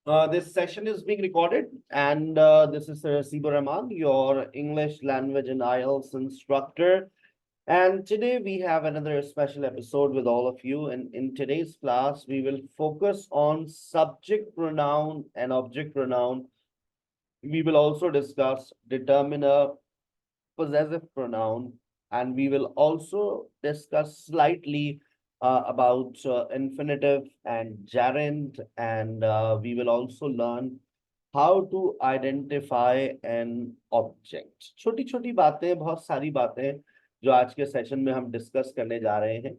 This session is being recorded, and this is Sibu Rahman, your English language and IELTS instructor. And today we have another special episode with all of you. And in today's class, we will focus on subject pronoun and object pronoun. We will also discuss determiner, possessive pronoun, and we will also discuss slightly about infinitive and gerund, and we will also learn how to identify an object. छोटी छोटी बातें, बहुत सारी बातें जो आज के session में हम डिस्कस करने जा रहे हैं.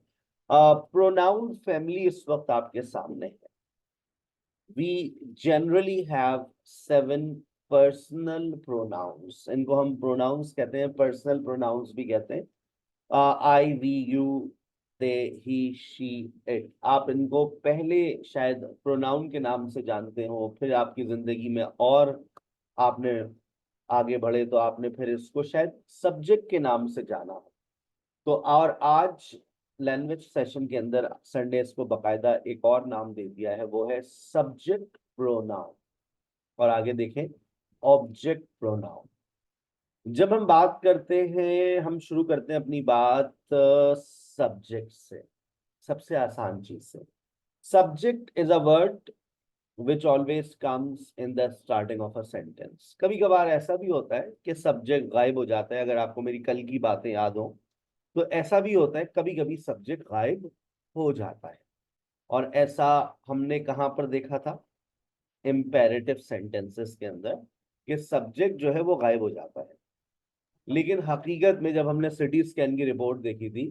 प्रोनाउन फैमिली इस वक्त आपके सामने है. We generally have 7 personal pronouns. इनको हम प्रोनाउंस कहते हैं, पर्सनल प्रोनाउंस भी कहते हैं. I, we, you, they, he, she, it. आप इनको पहले शायद प्रोनाउन के नाम से जानते हो, फिर आपकी जिंदगी में और आपने आगे बढ़े तो आपने फिर इसको शायद सब्जेक्ट के नाम से जाना हो. तो और आज लैंग्वेज सेशन के अंदर संडे इसको बकायदा एक और नाम दे दिया है, वो है सब्जेक्ट प्रोनाउन. और आगे देखें, ऑब्जेक्ट प्रोनाउन. जब हम बात करते हैं, हम शुरू करते हैं अपनी बात सब्जेक्ट से. सबसे आसान चीज से. Subject is a word which always comes in the starting of a sentence. कभी कभार ऐसा भी होता है कि सब्जेक्ट गायब हो जाता है. अगर आपको मेरी कल की बातें याद हो तो ऐसा भी होता है, कभी कभी सब्जेक्ट गायब हो जाता है. और ऐसा हमने कहाँ पर देखा था? इम्पेरेटिव सेंटेंसेस के अंदर, कि सब्जेक्ट जो है वो गायब हो जाता है. लेकिन हकीकत में जब हमने सिटी स्कैन की रिपोर्ट देखी थी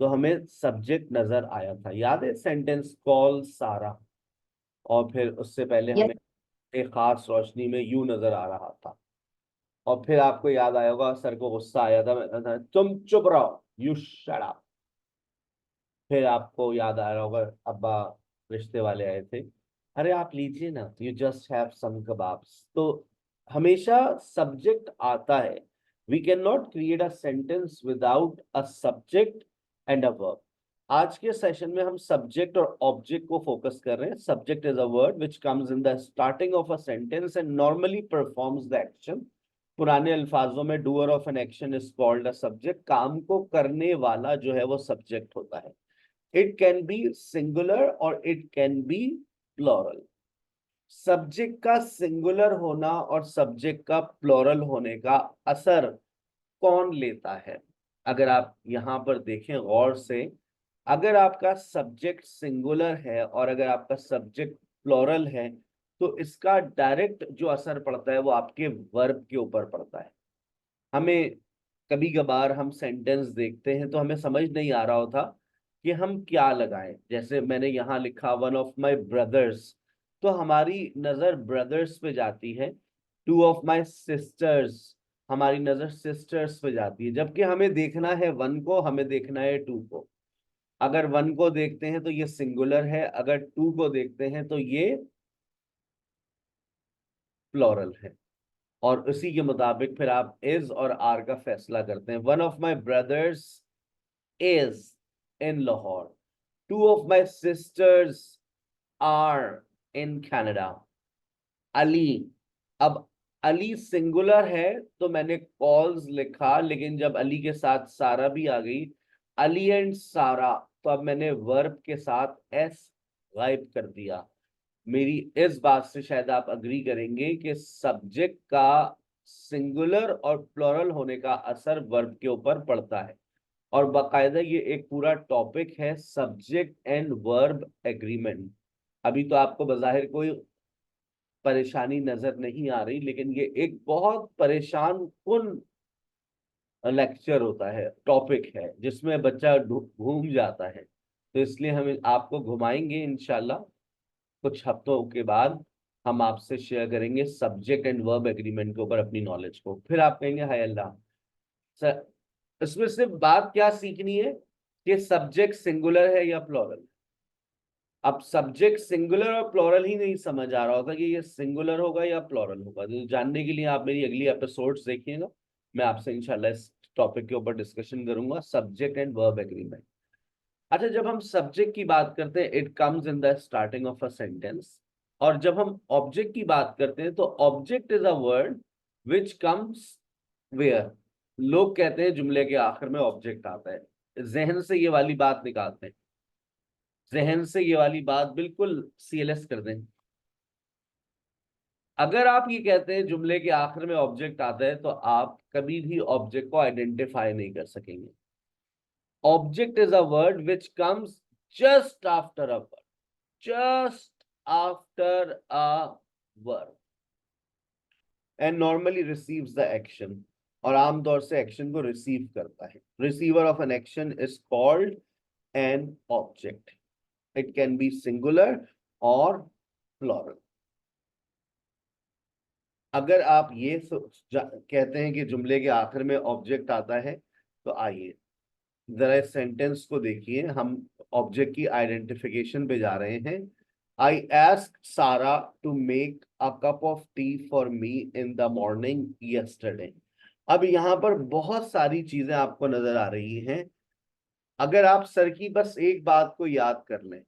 तो हमें सब्जेक्ट नजर आया था. याद है सेंटेंस कॉल सारा, और फिर उससे पहले Yes, हमें एक खास रोशनी में यू नजर आ रहा था. और फिर आपको याद आया होगा, सर को गुस्सा आया था, तुम चुप रहो, यू शट अप. फिर आपको याद आ रहा होगा, अब्बा रिश्ते वाले आए थे, अरे आप लीजिए ना, you just have some kebabs. तो हमेशा सब्जेक्ट आता है. We can not create a sentence without a subject and a verb. आज के सेशन में हम सब्जेक्ट और ऑब्जेक्ट को फोकस कर रहे हैं. Subject is a word which comes in the starting of a sentence and normally performs the action. पुराने अल्फाजों में doer of an action is called a subject. काम को करने वाला जो है वो सब्जेक्ट होता है. It can be singular or it can be plural. Subject का सिंगुलर होना और सब्जेक्ट का प्लूरल होने का असर कौन लेता है? अगर आप यहां पर देखें गौर से, अगर आपका सब्जेक्ट सिंगुलर है और अगर आपका सब्जेक्ट प्लूरल है तो इसका डायरेक्ट जो असर पड़ता है वो आपके वर्ब के ऊपर पड़ता है. हमें कभी कभार हम सेंटेंस देखते हैं तो हमें समझ नहीं आ रहा होता कि हम क्या लगाएं. जैसे मैंने यहाँ लिखा वन ऑफ माय ब्रदर्स, तो हमारी नजर ब्रदर्स पे जाती है. टू ऑफ माय सिस्टर्स, हमारी नजर सिस्टर्स पे जाती है. जबकि हमें देखना है वन को, हमें देखना है टू को. अगर वन को देखते हैं तो ये सिंगुलर है, अगर टू को देखते हैं तो ये प्लूरल है. और उसी के मुताबिक फिर आप इज और आर का फैसला करते हैं. One of my brothers is in Lahore. Two of my sisters are in Canada. Ali. अब अली सिंगुलर है तो मैंने कॉल्स लिखा, लेकिन जब अली के साथ सारा भी आ गई, अली एंड सारा, तो अब मैंने वर्ब के साथ एस गायब कर दिया. मेरी इस बात से शायद आप अग्री करेंगे कि सब्जेक्ट का सिंगुलर और प्लूरल होने का असर वर्ब के ऊपर पड़ता है. और बाकायदा ये एक पूरा टॉपिक है, सब्जेक्ट एंड वर्ब एग्रीमेंट. अभी तो आपको बज़ाहिर कोई परेशानी नजर नहीं आ रही, लेकिन ये एक बहुत परेशान कुन लेक्चर होता है, टॉपिक है, जिसमें बच्चा घूम जाता है. तो इसलिए हम आपको घुमाएंगे इंशाल्लाह. कुछ हफ्तों के बाद हम आपसे शेयर करेंगे सब्जेक्ट एंड वर्ब एग्रीमेंट के ऊपर अपनी नॉलेज को. फिर आप कहेंगे हाय अल्लाह सर, इसमें सिर्फ बात क्या सीखनी है कि सब्जेक्ट सिंगुलर है या प्लूरल. अब सब्जेक्ट सिंगुलर और प्लूरल ही नहीं समझ आ रहा होता कि ये सिंगुलर होगा या प्लूरल होगा. तो जानने के लिए आप मेरी अगली एपिसोड्स देखिएगा. मैं आपसे इंशाल्लाह इस टॉपिक के ऊपर डिस्कशन करूंगा, सब्जेक्ट एंड वर्ब एग्रीमेंट. अच्छा, जब हम सब्जेक्ट की बात करते हैं, it comes in the starting of a sentence. और जब हम ऑब्जेक्ट की बात करते हैं तो object is a word which comes where. लोग कहते हैं जुमले के आखिर में ऑब्जेक्ट आता है। जहन से ये वाली बात निकालते हैं, जहन से ये वाली बात बिल्कुल सीएलएस कर दें। अगर आप ये कहते हैं जुमले के आखिर में ऑब्जेक्ट आता है तो आप कभी भी ऑब्जेक्ट को आइडेंटिफाई नहीं कर सकेंगे। Object is a word which comes just after a word, just after a word, and normally receives the action, और आमतौर से एक्शन को रिसीव करता है। Receiver of an action is called an object. It can be singular और plural. अगर आप ये कहते हैं कि जुमले के आखिर में ऑब्जेक्ट आता है, तो आइए जरा इस सेंटेंस को देखिए। हम ऑब्जेक्ट की आइडेंटिफिकेशन पे जा रहे हैं। I ask Sara to make a cup of tea for me in the morning yesterday. अब यहाँ पर बहुत सारी चीजें आपको नजर आ रही हैं। अगर आप सर की बस एक बात को याद कर लें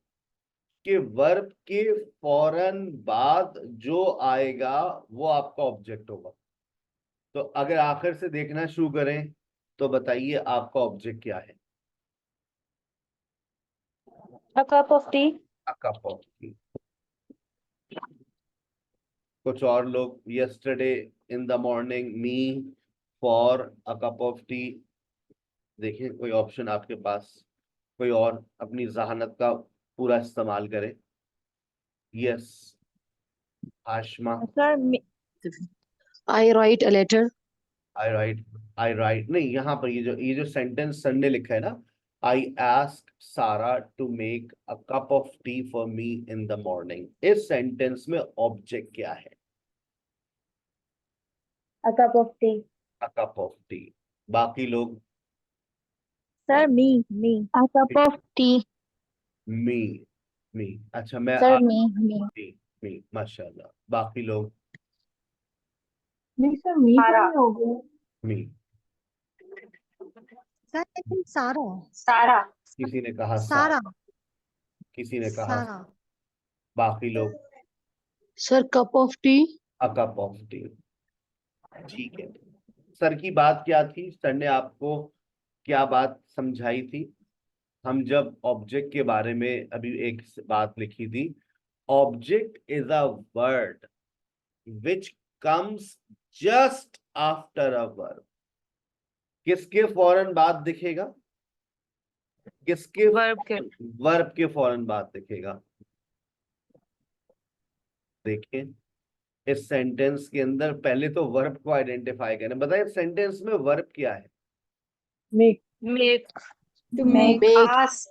कि वर्ब के फौरन बाद जो आएगा वो आपका ऑब्जेक्ट होगा। तो अगर आखिर से देखना शुरू करें तो बताइए आपका ऑब्जेक्ट क्या है? A cup of tea. A cup of tea। कुछ और लोग, yesterday in the morning me for a cup of tea। देखिए कोई ऑप्शन आपके पास, कोई और अपनी जहानत का पूरा इस्तेमाल करे। Yes Ashma. Sir, I write a letter. I right नहीं, यहाँ पर ये जो सेंटेंस सर ने लिखा है ना, I ask Sara to make a cup of tea for me in the morning, इस सेंटेंस में ऑब्जेक्ट क्या है? A cup of tea. A cup of tea. बाकी लोग? Sir, me. A cup of tea. मी। मी, अच्छा मैं Sir, me. टी। मी, माशाल्लाह। बाकी लोग? नहीं सर मी सारा। हो गया। मी। सर लेकिन सारा सारा। किसी ने कहा सारा किसी ने कहा सारा बाकी लोग? Sir cup of T. A cup of T. ठीक है। सर की बात क्या थी? सर ने आपको क्या बात समझाई थी? हम जब ऑब्जेक्ट के बारे में अभी एक बात लिखी थी, object is a word which comes just after a verb. किसके फौरन बाद दिखेगा? किसके? वर्ब के फौरन बाद दिखेगा। देखिए इस सेंटेंस के अंदर पहले तो वर्ब को आइडेंटिफाई करें। बताइए सेंटेंस में वर्ब क्या है? मेक। To make ask.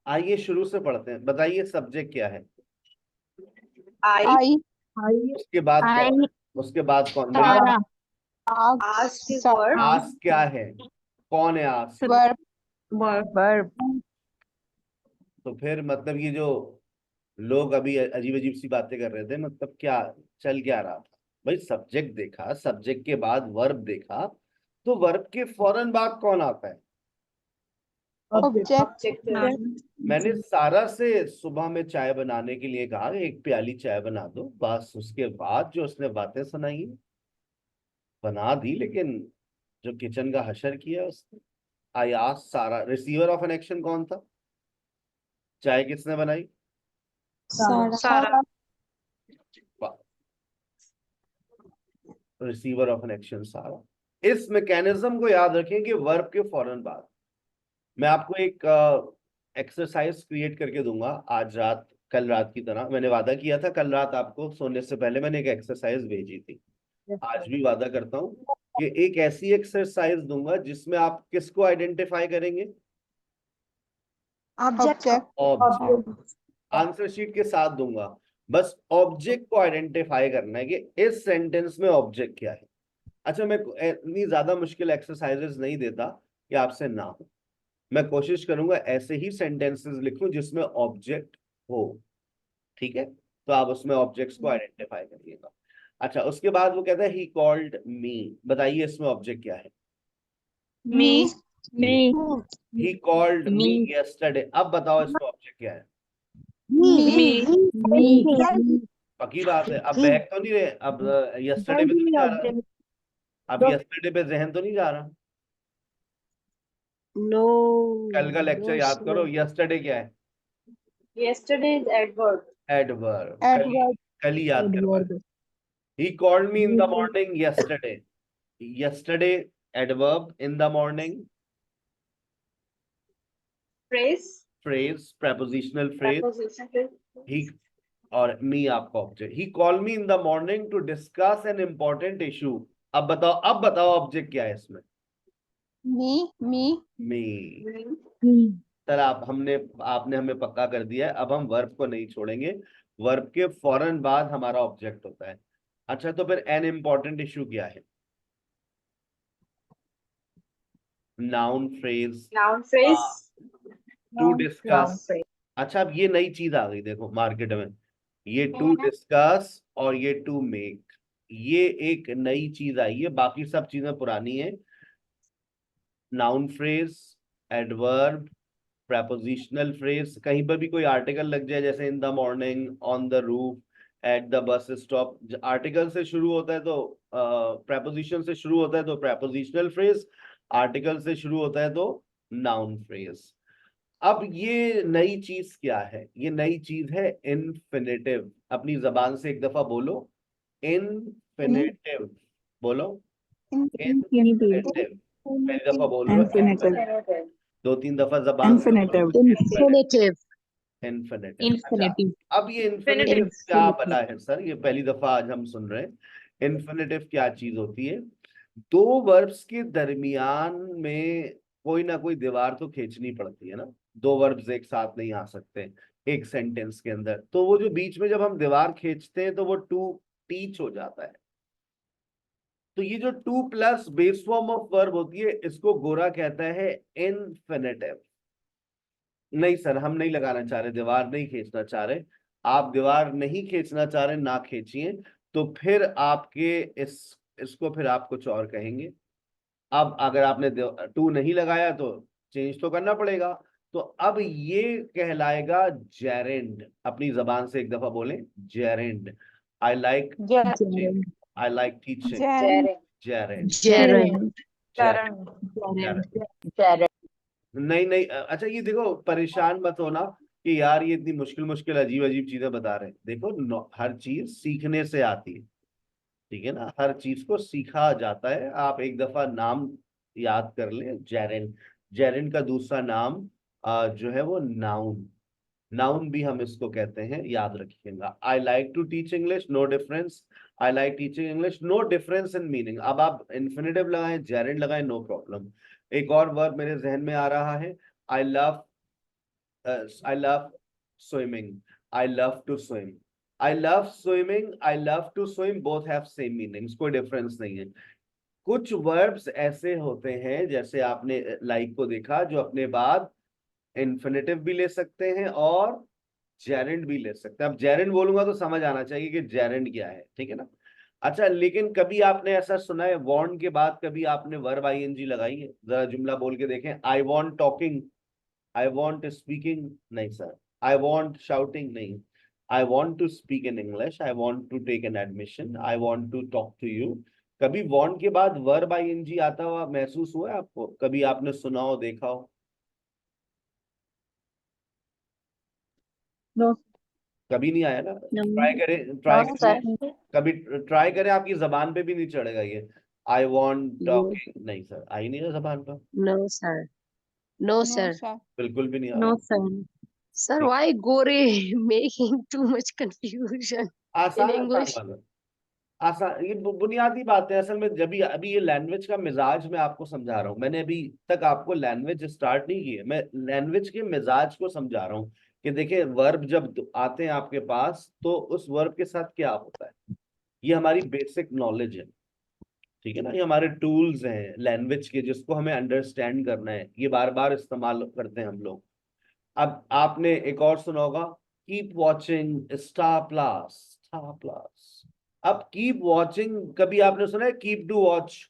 आइए शुरू से पढ़ते हैं। बताइए सब्जेक्ट क्या है? आई। उसके बाद कौन? उसके बाद कौन? सारा आस्क इज वर्ब। आस क्या है? कौन है आस? वर्ब तो फिर मतलब ये जो लोग अभी अजीब अजीब सी बातें कर रहे थे, मतलब क्या चल क्या रहा था? भाई सब्जेक्ट देखा, सब्जेक्ट के बाद वर्ब देखा, तो वर्ब के फौरन बाद कौन आता है? ऑब्जेक्ट। मैंने सारा से सुबह में चाय बनाने के लिए कहा, एक प्याली चाय बना दो, बस उसके बाद जो उसने बातें सुनाई बना दी, लेकिन जो किचन का हशर किया उसने। आई आस्क्ड सारा। रिसीवर ऑफ एन एक्शन कौन था? चाय किसने बनाई? सारा। रिसीवर ऑफ एन एक्शन सारा। इस मैकेनिज्म को याद रखें कि वर्ब के फौरन बाद मैं आपको एक एक्सरसाइज क्रिएट करके दूंगा आज रात। कल रात की तरह मैंने वादा किया था, कल रात आपको सोने से पहले मैंने एक एक्सरसाइज भेजी थी। आज भी वादा करता हूँ कि एक ऐसी एक्सरसाइज दूंगा जिसमें आप किसको आइडेंटिफाई करेंगे? ऑब्जेक्ट। आंसर शीट के साथ दूंगा, बस ऑब्जेक्ट को आइडेंटिफाई करना है कि इस सेंटेंस में ऑब्जेक्ट क्या है। अच्छा मैं इतनी ज्यादा मुश्किल एक्सरसाइजेस नहीं देता कि आपसे ना हो। मैं कोशिश करूंगा ऐसे ही सेंटेंसेस लिखूं जिसमें ऑब्जेक्ट हो। ठीक है, तो आप उसमें ऑब्जेक्ट्स को आइडेंटिफाई करिएगा। अच्छा उसके बाद वो कहता है ही कॉल्ड मी। बताइए इसमें ऑब्जेक्ट क्या है? Me. He called me yesterday. अब बताओ इसमें ऑब्जेक्ट क्या है? Me. पक्की बात है। अब बहक तो नहीं रहे, अब यस्टरडे पे तो नहीं जा रहा, अब यस्टरडे पे जहन तो नहीं जा रहा। No. कल का लेक्चर याद करो, यस्टरडे क्या है? Yesterday is adverb. एडवर्ब। कल ही याद करवाए। He called me in the morning yesterday. Yesterday adverb, in the morning Phrase. phrase, prepositional phrase. Preposition phrase. He और me आपका object. He called me in the morning to discuss an important issue. अब बताओ object क्या है इसमें? Me. Sir आपने हमें पक्का कर दिया है। अब हम वर्ब को नहीं छोड़ेंगे, वर्ब के फौरन बाद हमारा ऑब्जेक्ट होता है। अच्छा, तो फिर एन इम्पोर्टेंट इशू क्या है? Noun phrase. Noun phrase. To discuss. अच्छा, अब ये नई चीज आ गई देखो मार्केट में, ये टू डिस्कस और ये टू मेक, ये एक नई चीज आई है, बाकी सब चीजें पुरानी है। Noun phrase, adverb, prepositional phrase, कहीं पर भी कोई आर्टिकल लग जाए, जैसे इन the morning, on the roof, at the bus stop, article से शुरू होता है तो preposition से शुरू होता है तो prepositional phrase, आर्टिकल से शुरू होता है तो नाउन फ्रेज। अब ये नई चीज क्या है? ये नई चीज है इन्फिनेटिव। अपनी जबान से एक दफा बोलो, इन्फिनेटिव। बोलो इन्फिनेटिव। पहली दफा बोल रहे हो, Infinitive. 2-3 दफा जबान से बोलो। Infinitive. इन्फिनेटिव। अच्छा, अब ये इन्फिनेटिव क्या बना है सर? ये पहली दफा आज हम सुन रहे हैं। इन्फिनेटिव क्या चीज होती है? दो वर्ब्स के दरमियान में कोई ना कोई दीवार तो खींचनी पड़ती है ना, दो वर्ब्स एक साथ नहीं आ सकते एक सेंटेंस के अंदर, तो वो जो बीच में जब हम दीवार खींचते हैं तो वो टू टीच हो जाता है। तो ये जो two plus base form of verb होती है, इसको गोरा कहता है इन्फिनेटिव। नहीं सर, हम नहीं लगाना चाह रहे, दीवार नहीं खींचना चाह रहे। आप दीवार नहीं खींचना चाह रहे, ना खींचिए, तो फिर आपके इसको फिर आप कुछ और कहेंगे। अब अगर आपने टू नहीं लगाया तो चेंज तो करना पड़ेगा। तो अब ये कहलाएगा जेरेंड। अपनी जबान से एक दफा बोलें, gerund. I like I like teaching. Gerund. नहीं अच्छा, ये देखो, परेशान मत होना कि यार ये इतनी मुश्किल मुश्किल अजीब अजीब चीजें बता रहे हैं। देखो, हर चीज सीखने से आती है, ठीक है ना, हर चीज को सीखा जाता है। आप एक दफा नाम याद कर लें, जेरेन। जेरेन का दूसरा नाम जो है वो नाउन। नाउन भी हम इसको कहते हैं, याद रखिएगा। I like to teach English, no difference. I like teaching English, no difference in meaning. अब आप इन्फिनेटिव लगाएं, जेरेंड लगाएं, नो प्रॉब्लम। एक और वर्ब मेरे जहन में आ रहा है, I love I love swimming, I love to swim. I love swimming, I love to swim, both have same meanings, कोई डिफरेंस नहीं है। कुछ वर्ब्स ऐसे होते हैं, जैसे आपने लाइक को देखा, जो अपने बाद इन्फिनेटिव भी ले सकते हैं और जेरेंड भी ले सकते हैं। अब जेरेंड बोलूंगा तो समझ आना चाहिए कि जेरेंड क्या है, ठीक है ना। अच्छा, लेकिन कभी आपने ऐसा सुना है वांट के बाद कभी आपने वर्ब आईएनजी लगाई है? जरा जुमला बोल के देखें। I want talking, I want speaking, नहीं सर। आई वांट शाउटिंग, नहीं। I want to speak in English, I want to take an admission, I want to talk to you. कभी वांट के बाद वर्ब आईएनजी आता हुआ महसूस हुआ है आपको? कभी आपने सुना हो, देखा हो? No. कभी नहीं आया ना। ट्राई करें, ट्राई करें, कभी ट्राई करें, आपकी जबान पे भी नहीं चढ़ेगा ये। आई वांट टॉकिंग, नहीं सर, आई नहीं ना जबान पर, No, sir. बिल्कुल भी नहीं आ No, रहा। sir. Sir, why Gore making too much confusion in आसान English? वाला, आसान, ये बुनियादी बात है असल में। जब भी अभी ये लैंग्वेज का मिजाज मैं आपको समझा रहा हूँ, मैंने अभी तक आपको लैंग्वेज स्टार्ट नहीं की है, मैं लैंग्वेज के मिजाज को समझा रहा हूँ कि देखिए, वर्ब जब आते हैं आपके पास तो उस वर्ब के साथ क्या होता है। ये हमारी बेसिक नॉलेज है, ठीक है ना। ये हमारे टूल्स हैं लैंग्वेज के, जिसको हमें अंडरस्टैंड करना है, ये बार बार इस्तेमाल करते हैं हम लोग। अब आपने एक और सुना होगा, keep watching Star Plus, Star Plus. अब कीप वॉचिंग कभी आपने सुना है? Keep to watch,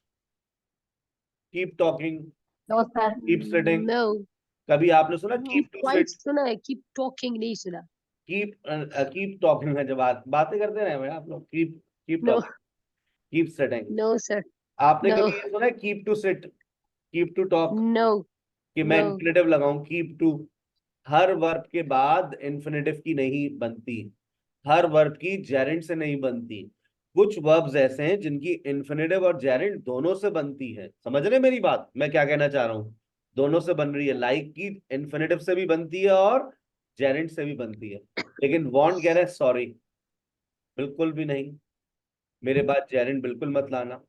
keep talking, No, sir. Keep sitting, No. कभी आपने सुना keep Keep to quiet sit? सुना है, keep talking नहीं सुना। कीप टॉकिंग है, जब बातें करते रहे भाई आप लोग, keep No, talking, keep sitting. no, sir. आपने No, कभी ये सुना है keep to sit, keep to talk, no, कि मैं no. इन्फिनेटिव लगाऊं कीप टू? हर वर्ब के बाद इन्फिनेटिव की नहीं बनती, हर वर्ब की जेरेंड से नहीं बनती। कुछ वर्ब्स ऐसे हैं जिनकी इन्फिनेटिव और जेरेंड दोनों से बनती है। समझ रहे मेरी बात, मैं क्या कहना चाह रहा हूँ? दोनों से बन रही है, लाइक की इन्फिनेटिव से भी बनती है और जेरेंड से भी बनती है। लेकिन वॉन्ट कह रहे हैं सॉरी, बिल्कुल भी नहीं, मेरे बाद जेरेंड बिल्कुल मत लाना।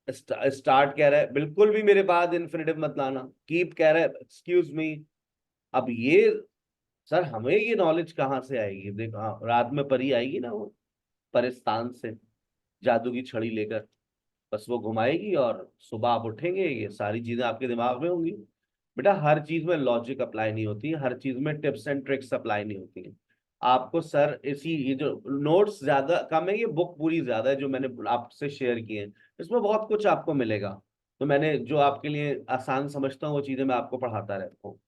स्टार्ट कह रहा है बिल्कुल भी मेरे बाद इन्फिनेटिव मत लाना। कीप कह रहा है एक्सक्यूज मी। अब ये सर हमें ये नॉलेज कहाँ से आएगी? देखो, हाँ, रात में परी आएगी ना, वो परिस्तान से जादू की छड़ी लेकर, बस वो घुमाएगी और सुबह आप उठेंगे, ये सारी चीजें आपके दिमाग में होंगी। बेटा हर चीज में लॉजिक अप्लाई नहीं होती, हर चीज में टिप्स एंड ट्रिक्स अप्लाई नहीं होती हैं। आपको सर इसी, ये जो नोट्स ज्यादा कम है, ये बुक पूरी ज्यादा है जो मैंने आपसे शेयर की है, इसमें बहुत कुछ आपको मिलेगा। तो मैंने जो आपके लिए आसान समझता हूँ वो चीजें मैं आपको पढ़ाता रहता हूँ।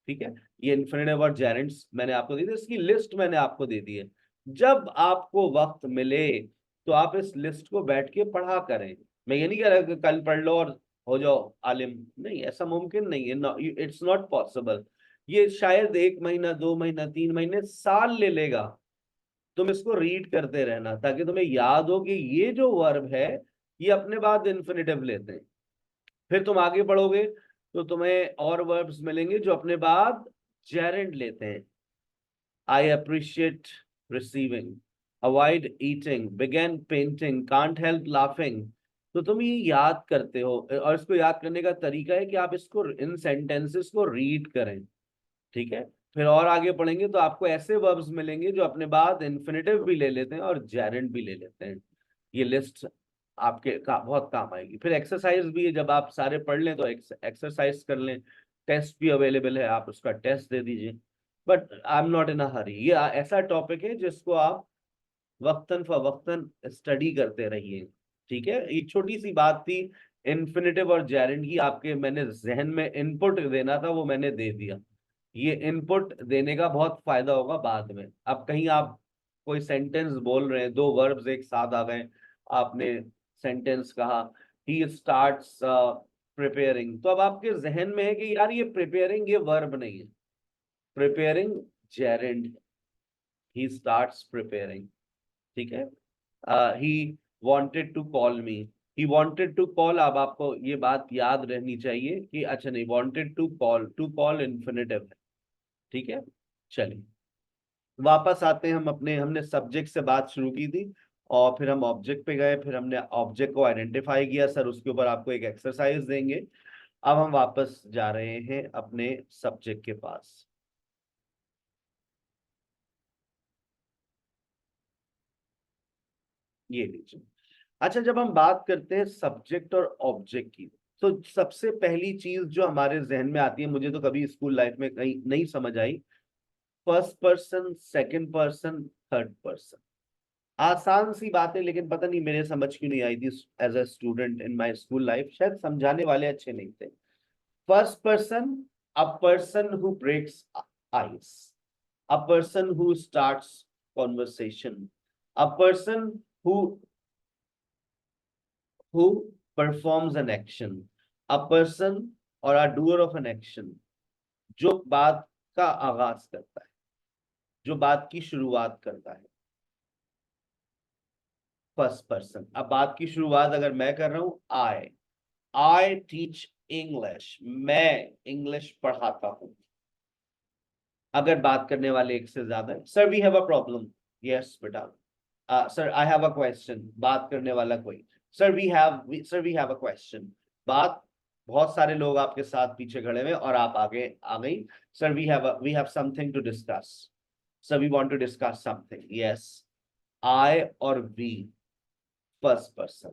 ठीक है, ये इन्फिनेटिव और जेरेंट्स मैंने आपको दी थी, इसकी लिस्ट मैंने आपको दे दी है। जब आपको वक्त मिले तो आप इस लिस्ट को बैठ के पढ़ा करें। मैं ये नहीं कह रहा कि कल पढ़ लो और हो जाओ आलिम, नहीं, ऐसा मुमकिन नहीं है, इट्स नॉट पॉसिबल। ये शायद 1 महीना, 2 महीना, 3 महीने, साल ले लेगा। तुम इसको रीड करते रहना ताकि तुम्हें याद हो कि ये जो वर्ब है ये अपने बाद इन्फिनेटिव लेते हैं। फिर तुम आगे बढ़ोगे तो तुम्हें और वर्ब्स मिलेंगे जो अपने बाद जेरेंड लेते हैं। I appreciate receiving, avoid eating, begin painting, can't help laughing. तो तुम ये याद करते हो, और इसको याद करने का तरीका है कि आप इसको, इन सेंटेंसेस को रीड करें। ठीक है, फिर और आगे पढ़ेंगे तो आपको ऐसे वर्ब्स मिलेंगे जो अपने बाद इन्फिनेटिव भी ले लेते हैं और जेरेंड भी ले लेते हैं। ये लिस्ट आपके बहुत काम आएगी। फिर एक्सरसाइज भी है, जब आप सारे पढ़ लें तो एक्सरसाइज कर लें। टेस्ट भी अवेलेबल है, आप उसका टेस्ट दे दीजिए। But I am not in a hurry, ये ऐसा टॉपिक है जिसको आप वक्तन फवक्तन स्टडी करते रहिए। ठीक है, ये छोटी सी बात थी इन्फिनेटिव और जेरेंड की, आपके मैंने जहन में इनपुट देना था वो मैंने दे दिया। ये इनपुट देने का बहुत फायदा होगा बाद में। अब कहीं आप कोई सेंटेंस बोल रहे हैं, दो वर्ब्स एक साथ आ गए, आपने सेंटेंस कहा ही स्टार्ट्स प्रिपेयरिंग, तो अब आपके जहन में है कि यार ये प्रिपेयरिंग ये वर्ब नहीं है, preparing gerund, he starts preparing. ठीक है, he wanted to call me, he wanted to call. अब आपको ये बात याद रहनी चाहिए कि अच्छा नहीं, वांटेड टू कॉल इन्फिनेटिव है। ठीक है, चलिए वापस आते हैं हम अपने, हमने सब्जेक्ट से बात शुरू की थी और फिर हम ऑब्जेक्ट पे गए, फिर हमने ऑब्जेक्ट को आइडेंटिफाई किया। सर उसके ऊपर आपको एक एक्सरसाइज देंगे। अब हम वापस जा रहे हैं अपने सब्जेक्ट के पास। ये लीजिए। अच्छा, जब हम बात करते हैं सब्जेक्ट और ऑब्जेक्ट की, तो सबसे पहली चीज जो हमारे जहन में आती है, मुझे तो कभी स्कूल लाइफ में कहीं नहीं समझ आई, first person, second person, third person. आसान सी बात है लेकिन पता नहीं मेरे समझ क्यों नहीं आई थी as a student in my school life, शायद समझाने वाले अच्छे नहीं थे। First person, a person who breaks ice, a person who starts conversation, a person who performs an action, a person और a doer of an action, जो बात का आगाज करता है, जो बात की शुरुआत करता है। First person. अब बात की शुरुआत अगर मैं कर रहा हूं, आई टीच इंग्लिश, मैं इंग्लिश पढ़ाता हूं। अगर बात करने वाले एक से ज्यादा है, sir we have a problem, yes बेटा, sir I have a question, बात करने वाला कोई, sir we have a question. बात, बहुत सारे लोग आपके साथ पीछे खड़े हुए और आप आगे आ गई, sir we have something to discuss, sir we want to discuss something, yes. I और we, first person,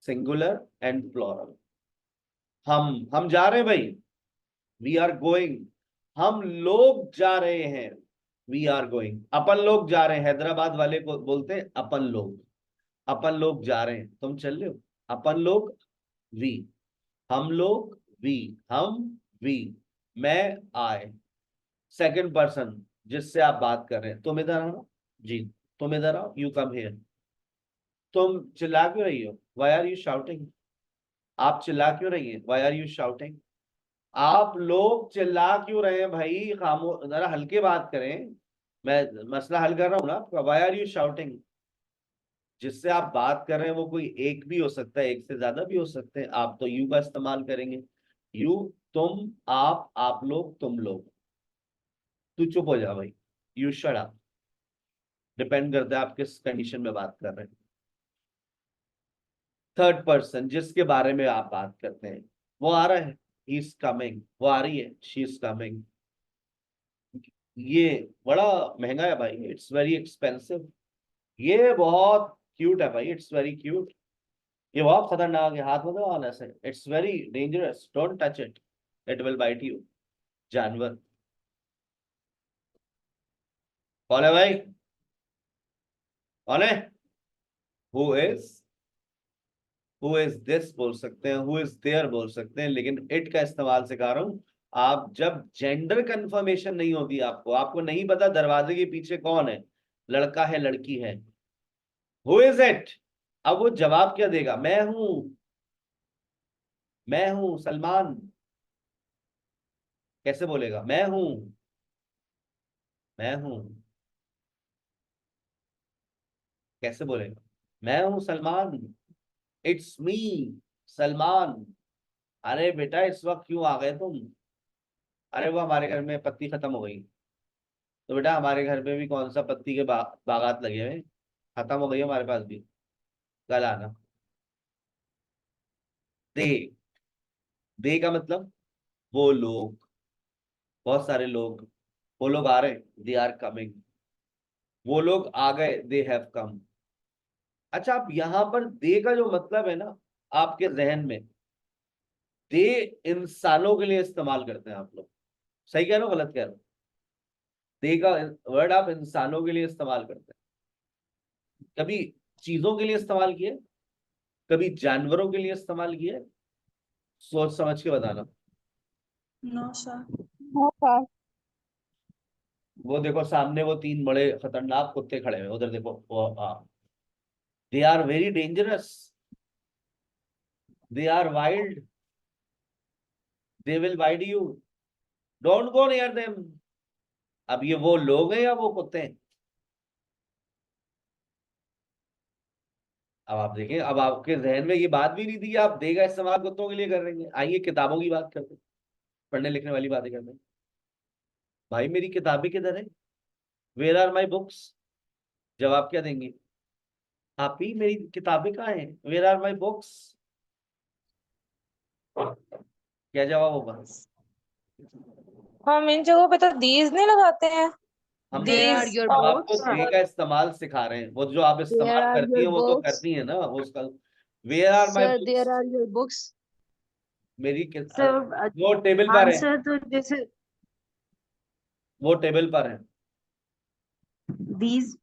singular and plural. हम जा रहे हैं भाई, वी आर गोइंग। हम लोग जा रहे हैं, वी आर गोइंग। अपन लोग जा रहे हैं, हैदराबाद वाले को बोलते हैं अपन लोग। अपन लोग जा रहे हैं, तुम चल रहे हो। अपन लोग, वी। हम लोग, वी। हम, वी। मैं, आए। सेकंड पर्सन जिससे आप बात कर रहे हैं, तुम इधर आओ जी, तुम इधर आओ, यू कम हियर। तुम चिल्ला क्यों रही हो? Why are you shouting? आप चिल्ला क्यों रही हैं? Why are you shouting? आप लोग चिल्ला क्यों रहे हैं भाई? खामोश, जरा हल्के बात करें। मैं मसला हल कर रहा हूँ ना आपका। Why are you shouting? जिससे आप बात कर रहे हैं वो कोई एक भी हो सकता है, एक से ज्यादा भी हो सकते हैं। आप तो यू का इस्तेमाल करेंगे। यू, तुम, आप लोग, तुम लोग। तू चुप हो जा भाई, यू शट अप। डिपेंड करता है आप किस कंडीशन में बात कर रहे हैं। थर्ड पर्सन जिसके बारे में आप बात करते हैं, वो आ रहा है, ही इज कमिंग। वो आ रही है, शी इज कमिंग। ये बड़ा महंगा है भाई, इट्स वेरी एक्सपेंसिव। ये बहुत क्यूट है भाई, इट्स वेरी क्यूट। ये बहुत खतरनाक है, हाथ मत लगाना ऐसे, it's very dangerous, don't touch it, it will bite you. जानवर। कौन है भाई? कौन है? Who is? Who is this बोल सकते हैं, हु इज देयर बोल सकते हैं, लेकिन इट का इस्तेमाल सिखा रहा हूं। आप जब जेंडर कंफर्मेशन नहीं होती, आपको नहीं पता दरवाजे के पीछे कौन है, लड़का है लड़की है, हु इज इट? अब वो जवाब क्या देगा? मैं हूं सलमान। कैसे बोलेगा? मैं हूं, कैसे बोलेगा? मैं हूं सलमान, इट्स मी सलमान। अरे बेटा इस वक्त क्यों आ गए तुम? अरे वो हमारे घर में पत्ती खत्म हो गई। तो बेटा हमारे घर में भी कौन सा पत्ती के बागात लगे हुए हैं, खत्म हो गई है हमारे पास भी, कल आना। दे, दे का मतलब वो लोग, बहुत सारे लोग, वो लोग आ रहे हैं, दे आर कमिंग। वो लोग आ गए, दे हैव कम। अच्छा, आप यहां पर दे का जो मतलब है ना, आपके जहन में, दे इंसानों के लिए इस्तेमाल करते हैं आप लोग। सही कह रहे हो गलत कह रहे हो? दे का वर्ड आप इंसानों के लिए इस्तेमाल करते हैं, कभी चीजों के लिए इस्तेमाल किए, कभी जानवरों के लिए इस्तेमाल किए? सोच समझ के बताना। No, sir. No, sir. वो देखो सामने वो तीन बड़े खतरनाक कुत्ते खड़े हैं, उधर देखो वो, they are very dangerous, they are wild, they will bite you, don't go near them. अब ये वो लोग हैं या वो कुत्ते हैं? अब आप देखें, अब आपके जहन में ये बात भी नहीं थी कि आप देगा इस्तेमाल कुत्तों के लिए कर रहे हैं। आइए किताबों की बात करते हैं, पढ़ने लिखने वाली बातें करते हैं। भाई मेरी किताबें किधर है? Where are my books? जवाब क्या देंगे? आप ही, मेरी किताबें कहाँ हैं? Where are my books? क्या जवाब होगा? हम इन जगहों पे तो दीज नहीं लगाते हैं। हम तो There यहाँ are दीज your अब आपको books. दे का इस्तेमाल सिखा रहे हैं, वो जो आप There इस्तेमाल are करती your हैं वो तो books. करती है ना उसका। Where are my Sir, there books? are your books. मेरी सर वो टेबल पर है, आंसर तो जैसे वो टेबल पर है। These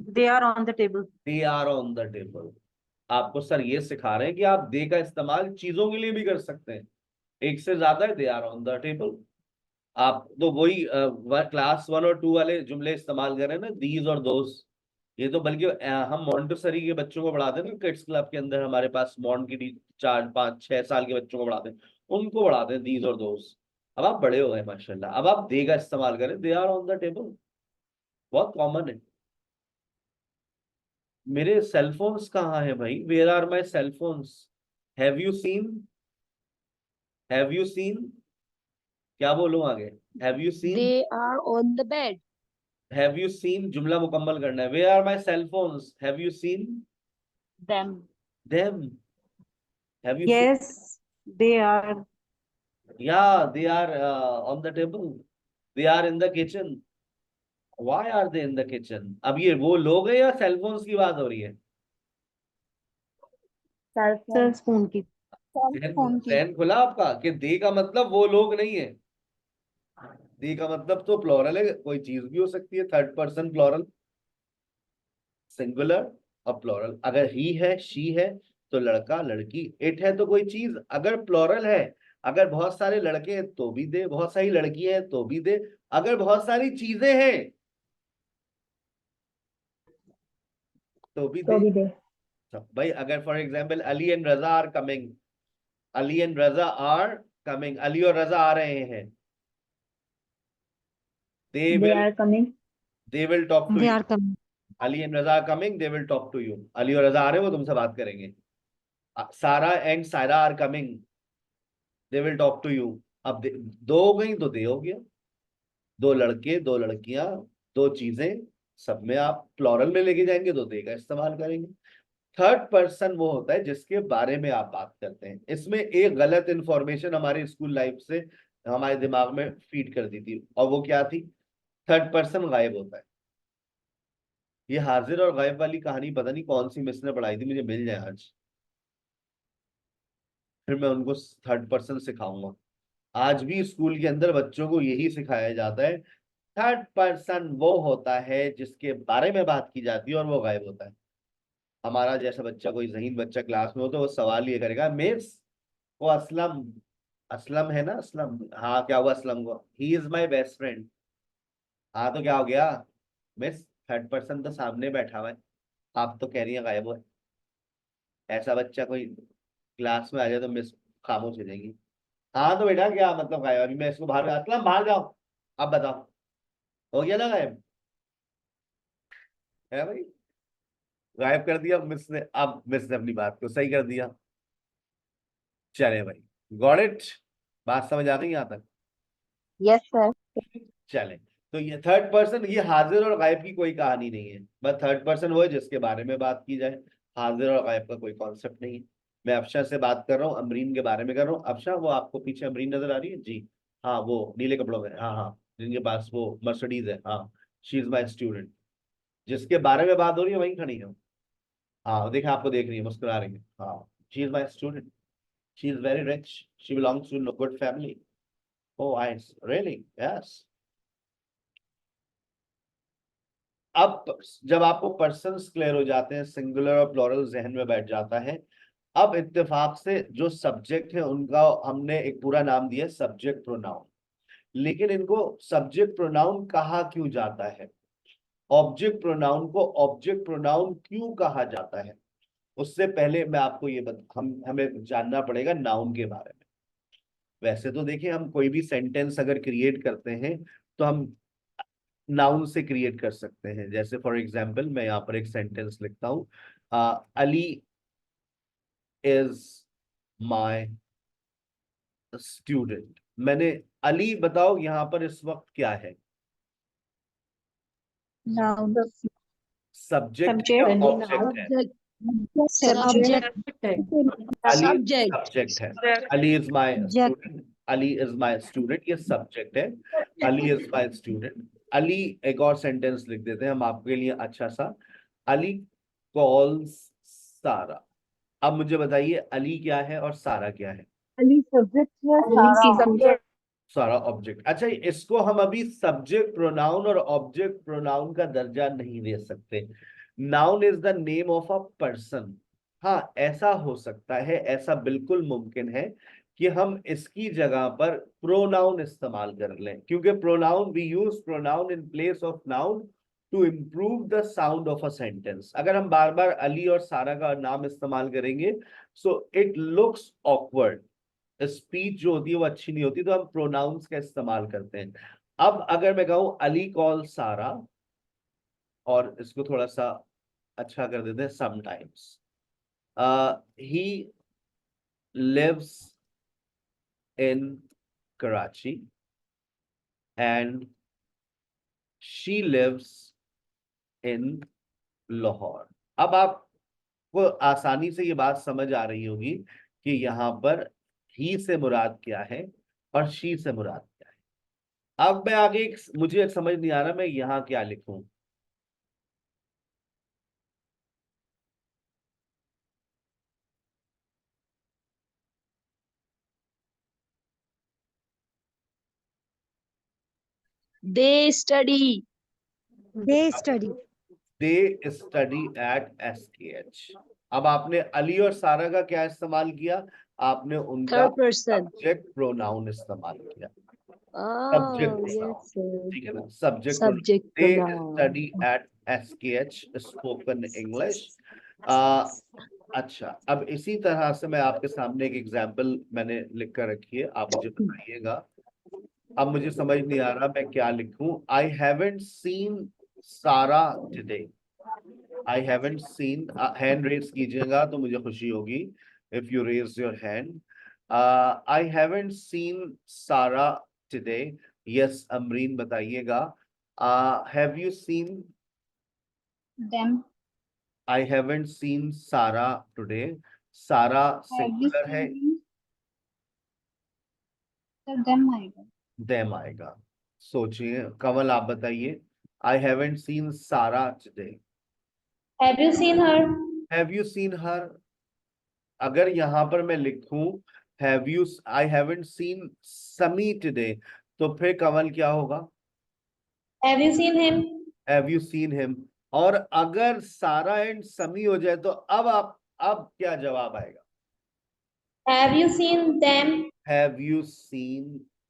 they are on the table. They are on the table. आपको सर ये सिखा रहे हैं कि आप दे का इस्तेमाल चीजों के लिए भी कर सकते हैं, एक से ज्यादा है, they are on the table. आप तो वही क्लास 1 और 2 वाले जुमले इस्तेमाल कर रहे हैं ना, दीज और दोस। ये तो बल्कि हम मॉन्टेसरी के बच्चों को पढ़ाते हैं ना, किड्स क्लब के अंदर हमारे पास मॉन्ट की 4 5 6 साल के बच्चों को पढ़ाते हैं, उनको पढ़ाते हैं दीज और दोस। अब आप बड़े हो गए माशाल्लाह, अब आप दे का इस्तेमाल करें, they are on the table, बहुत कॉमन है। मेरे सेलफोन्स कहाँ है भाई? Where are my cellphones? Have you seen? Have you seen? क्या बोलूं आगे? Have you seen? They are on the bed. Have you seen जुमला मुकम्मल करना है। Where are my cellphones? Have you seen them. Them? Have you seen? Yes they are. या they are on the table, they are in the kitchen. Why are they in the kitchen? अब ये वो लोग हैं या cellphones की बात हो रही है? सेल फोन की। सेल जहन फोन की। जहन खुला आपका कि दे का मतलब वो लोग नहीं है। दे का मतलब तो प्लॉरल है, कोई चीज भी हो सकती है, थर्ड पर्सन प्लॉरल, सिंगुलर और प्लॉरल। अगर ही है, शी है तो लड़का लड़की, इट है तो कोई चीज। अगर प्लॉरल है, अगर बहुत सारे लड़के हैं तो भी दे, बहुत सारी लड़की है तो भी दे, अगर बहुत सारी चीजें हैं तो भी तो दे। भी दे। भाई अगर for example Ali and Raza are coming, Ali and Raza are coming, Ali और रजा आ रहे हैं, they they will are coming. Talk to They you. are coming. Ali and Raza are coming, they will talk to you. Ali और रजा आ रहे हैं, वो तुमसे बात करेंगे। Sara and Saira are coming, they will talk to you. अब दो हो गई तो दे हो गया। दो लड़के, दो लड़कियां, दो चीजें, सब में आप प्लॉरल में लेके जाएंगे तो दे का इस्तेमाल करेंगे। थर्ड पर्सन वो होता है जिसके बारे में आप बात करते हैं। इसमें एक गलत इंफॉर्मेशन हमारी स्कूल लाइफ से हमारे दिमाग में फीड कर दी थी, और वो क्या थी? थर्ड पर्सन गायब होता है। ये हाजिर और गायब वाली कहानी पता नहीं कौन सी मिस ने पढ़ाई थी, मुझे मिल जाए आज, फिर मैं उनको थर्ड पर्सन सिखाऊंगा। आज भी स्कूल के अंदर बच्चों को यही सिखाया जाता है। थर्ड पर्सन वो होता है जिसके बारे में बात की जाती है और वो गायब होता है। हमारा जैसा बच्चा, कोई ज़हीन बच्चा क्लास में हो तो वो सवाल ये करेगा, मिस वो असलम, असलम है ना, असलम, हाँ क्या हुआ असलम को? He is my best friend. हाँ तो क्या हो गया मिस? थर्ड पर्सन तो सामने बैठा हुआ है, आप तो कह रही है गायब हुआ है। ऐसा बच्चा कोई क्लास में आ जाए तो मिस खामोश हो जाएगी। हाँ तो बेटा क्या मतलब गायब? अभी मैं इसको बाहर, असलम बाहर जाओ, अब बताओ, हो गया ना गायब? है भाई, गायब कर दिया मिस ने। अब मिस ने अपनी बात को सही कर दिया। चले भाई, गॉट इट? बात समझ आ गई यहाँ तक? Yes sir. चले, तो ये थर्ड पर्सन, ये हाजिर और गायब की कोई कहानी नहीं है। बस थर्ड पर्सन वो है जिसके बारे में बात की जाए। हाजिर और गायब का कोई कॉन्सेप्ट नहीं है। मैं अफशा से बात कर रहा हूँ, अमरीन के बारे में कर रहा हूँ। अफशा, वो आपको पीछे अमरीन नजर आ रही है जी? हाँ, वो नीले कपड़ों में, हाँ हाँ, जिनके पास वो मर्सिडीज है, हाँ, शी इज माई स्टूडेंट। जिसके बारे में बात हो रही है वहीं खड़ी है। हाँ देखिए, आपको देख रही है, मुस्कुरा रही है, हाँ। She is my student, she is very rich, she belongs to good family. Oh I really, yes. अब जब आपको पर्सन्स क्लियर हो जाते हैं, सिंगुलर और प्लूरल जहन में बैठ जाता है, अब इत्तेफाक से जो सब्जेक्ट है उनका हमने एक पूरा नाम दिया, सब्जेक्ट प्रोनाउन। लेकिन इनको सब्जेक्ट प्रोनाउन कहा क्यों जाता है, ऑब्जेक्ट प्रोनाउन को ऑब्जेक्ट प्रोनाउन क्यों कहा जाता है, उससे पहले मैं आपको ये हमें जानना पड़ेगा नाउन के बारे में। वैसे तो देखिए, हम कोई भी सेंटेंस अगर क्रिएट करते हैं तो हम नाउन से क्रिएट कर सकते हैं। जैसे फॉर एग्जाम्पल मैं यहाँ पर एक सेंटेंस लिखता हूँ, अली इज माय स्टूडेंट। मैंने अली, बताओ यहाँ पर इस वक्त क्या है? नाउन। सब्जेक्ट है या ऑब्जेक्ट है? Subject. अली Subject. सब्जेक्ट है। Ali is my Subject. Student, Ali is my student, ये सब्जेक्ट है। Ali is my student. Ali, एक और सेंटेंस लिख देते हैं हम आपके लिए अच्छा सा, अली कॉल्स सारा। अब मुझे बताइए, अली क्या है और सारा क्या है? अली सब्जेक्ट है, सारा सब्जेक्ट। सारा ऑब्जेक्ट। अच्छा, इसको हम अभी सब्जेक्ट प्रोनाउन और ऑब्जेक्ट प्रोनाउन का दर्जा नहीं दे सकते। Noun is the name of a person. हाँ, ऐसा हो सकता है, ऐसा बिल्कुल मुमकिन है कि हम इसकी जगह पर प्रोनाउन इस्तेमाल कर लें, क्योंकि pronoun, we use pronoun in place of noun to improve the sound of a sentence. अगर हम बार बार अली और सारा का नाम इस्तेमाल करेंगे so it looks awkward, speech जो होती है वो अच्छी नहीं होती, तो हम प्रोनाउंस का इस्तेमाल करते हैं। अब अगर मैं कहूं अली कॉल सारा, और इसको थोड़ा सा अच्छा कर देते हैं, sometimes he lives in Karachi and she lives in Lahore. अब आपको आसानी से ये बात समझ आ रही होगी कि यहाँ पर ही से मुराद क्या है और शी से मुराद क्या है। अब मैं आगे मुझे समझ नहीं आ रहा मैं यहाँ क्या लिखूं। They study. They study. They study eight SKH। अब आपने अली और सारा का क्या इस्तेमाल किया? आपने उनका Third person. सब्जेक्ट प्रोनाउन इस्तेमाल किया। Subject Oh, pronoun, yes, sir. ठीक है ना, सब्जेक्ट प्रोनाउन। Subject दे pronoun. Study eight SKH spoken English. अच्छा, अब इसी तरह से मैं आपके सामने एक एग्जाम्पल मैंने लिख कर रखी है, आप मुझे बताइएगा। अब मुझे समझ नहीं आ रहा मैं क्या लिखूं। I haven't seen Sara today. I haven't seen, hand raise कीजिएगा तो मुझे खुशी होगी if you raise your hand. I haven't seen Sara today. Yes, Amreen बताइएगा। Have you seen? Them. I haven't seen Sara today. Sara Have you singular है, seen him? Sir, them आएगा. Them आएगा। सोचिए, कमल आप बताइए। I haven't seen Sara today. Have you seen her? Have you seen हर? अगर यहां पर मैं लिखूं have you, I haven't scene समी टुडे, तो फिर कमल क्या होगा? Have you seen him? Have you seen him. और अगर सारा एंड समी हो जाए तो अब क्या जवाब आएगा? Have you seen them? Have you seen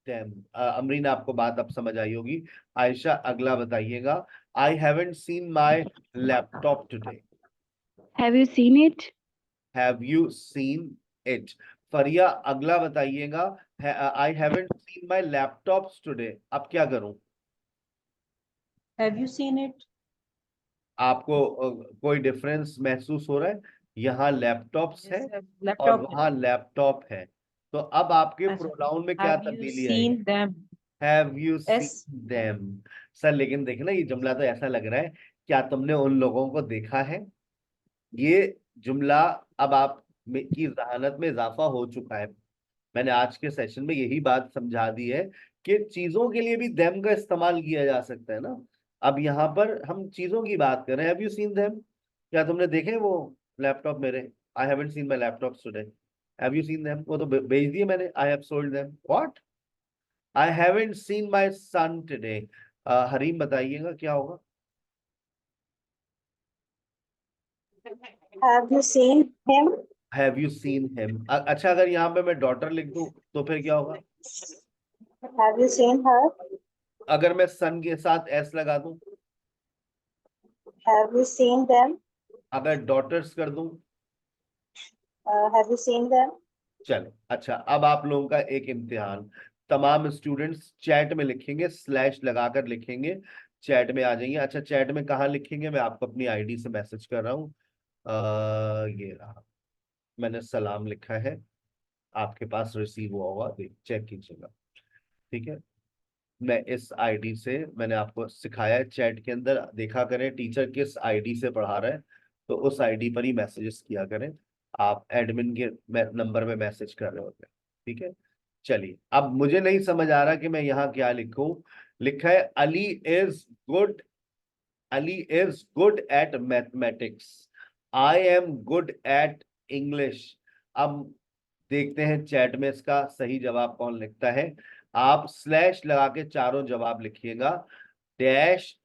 them. Amreen, आपको बात अब समझ आई होगी। आयशा अगला बताइएगा। I haven't seen my laptop today. Have you seen it? Have you seen it? Fariya अगला बताइएगा। I haven't seen my laptops today. अब क्या करूं? Have you seen it? आपको कोई डिफरेंस महसूस हो रहा है? यहाँ लैपटॉप्स है और लैपटॉप वहाँ लैपटॉप है, तो अब आपके अच्छा, प्रोनाउन में क्या have you तब्दीली आई? seen them? Have you Yes. Seen them? Sir लेकिन देखे ना, ये जुमला तो ऐसा लग रहा है, क्या तुमने उन लोगों को देखा है? ये जुमला अब आप की जहानत में इजाफा हो चुका है। मैंने आज के सेशन में यही बात समझा दी है कि चीजों के लिए भी देम का इस्तेमाल किया जा सकता है ना। अब यहाँ पर हम चीजों की बात कर रहे हैं। Have you seen them? क्या तुमने देखे वो लैपटॉप मेरे? I haven't seen my laptop today. Have you seen them? वो तो भेज दिए मैंने। I have sold them. What? I haven't seen my son today. Hareem बताइएगा क्या होगा? Have you seen him? Have you seen him. अच्छा, अगर यहाँ पे मैं डॉटर लिख दूं तो फिर क्या होगा? Have you seen her? अगर मैं सन के साथ एस लगा दूं? Have you seen them? अगर डॉटर्स कर दूं? Have you seen them? चलो अच्छा, अब आप लोगों का एक इम्तिहान। तमाम स्टूडेंट्स चैट में लिखेंगे, स्लैश लगाकर लिखेंगे, चैट में आ जाइए। अच्छा, चैट में कहाँ लिखेंगे? मैं आपको अपनी आईडी से मैसेज कर रहा हूँ। ये रहा, मैंने सलाम लिखा है, आपके पास रिसीव हुआ होगा, चेक कीजिएगा। ठीक है, मैं इस आईडी से, मैंने आपको सिखाया है चैट के अंदर देखा करें टीचर किस आईडी से पढ़ा रहे हैं, तो उस आईडी पर ही मैसेजेस किया करें। आप एडमिन के नंबर में मैसेज कर रहे होते हैं। ठीक है, चलिए, अब मुझे नहीं समझ आ रहा कि मैं यहाँ क्या लिखूं। लिखा है Ali is good, Ali is good at mathematics. I am good at English. अब देखते हैं चैट में इसका सही जवाब कौन लिखता है। आप स्लैश लगा के चारों जवाब लिखिएगा। Dash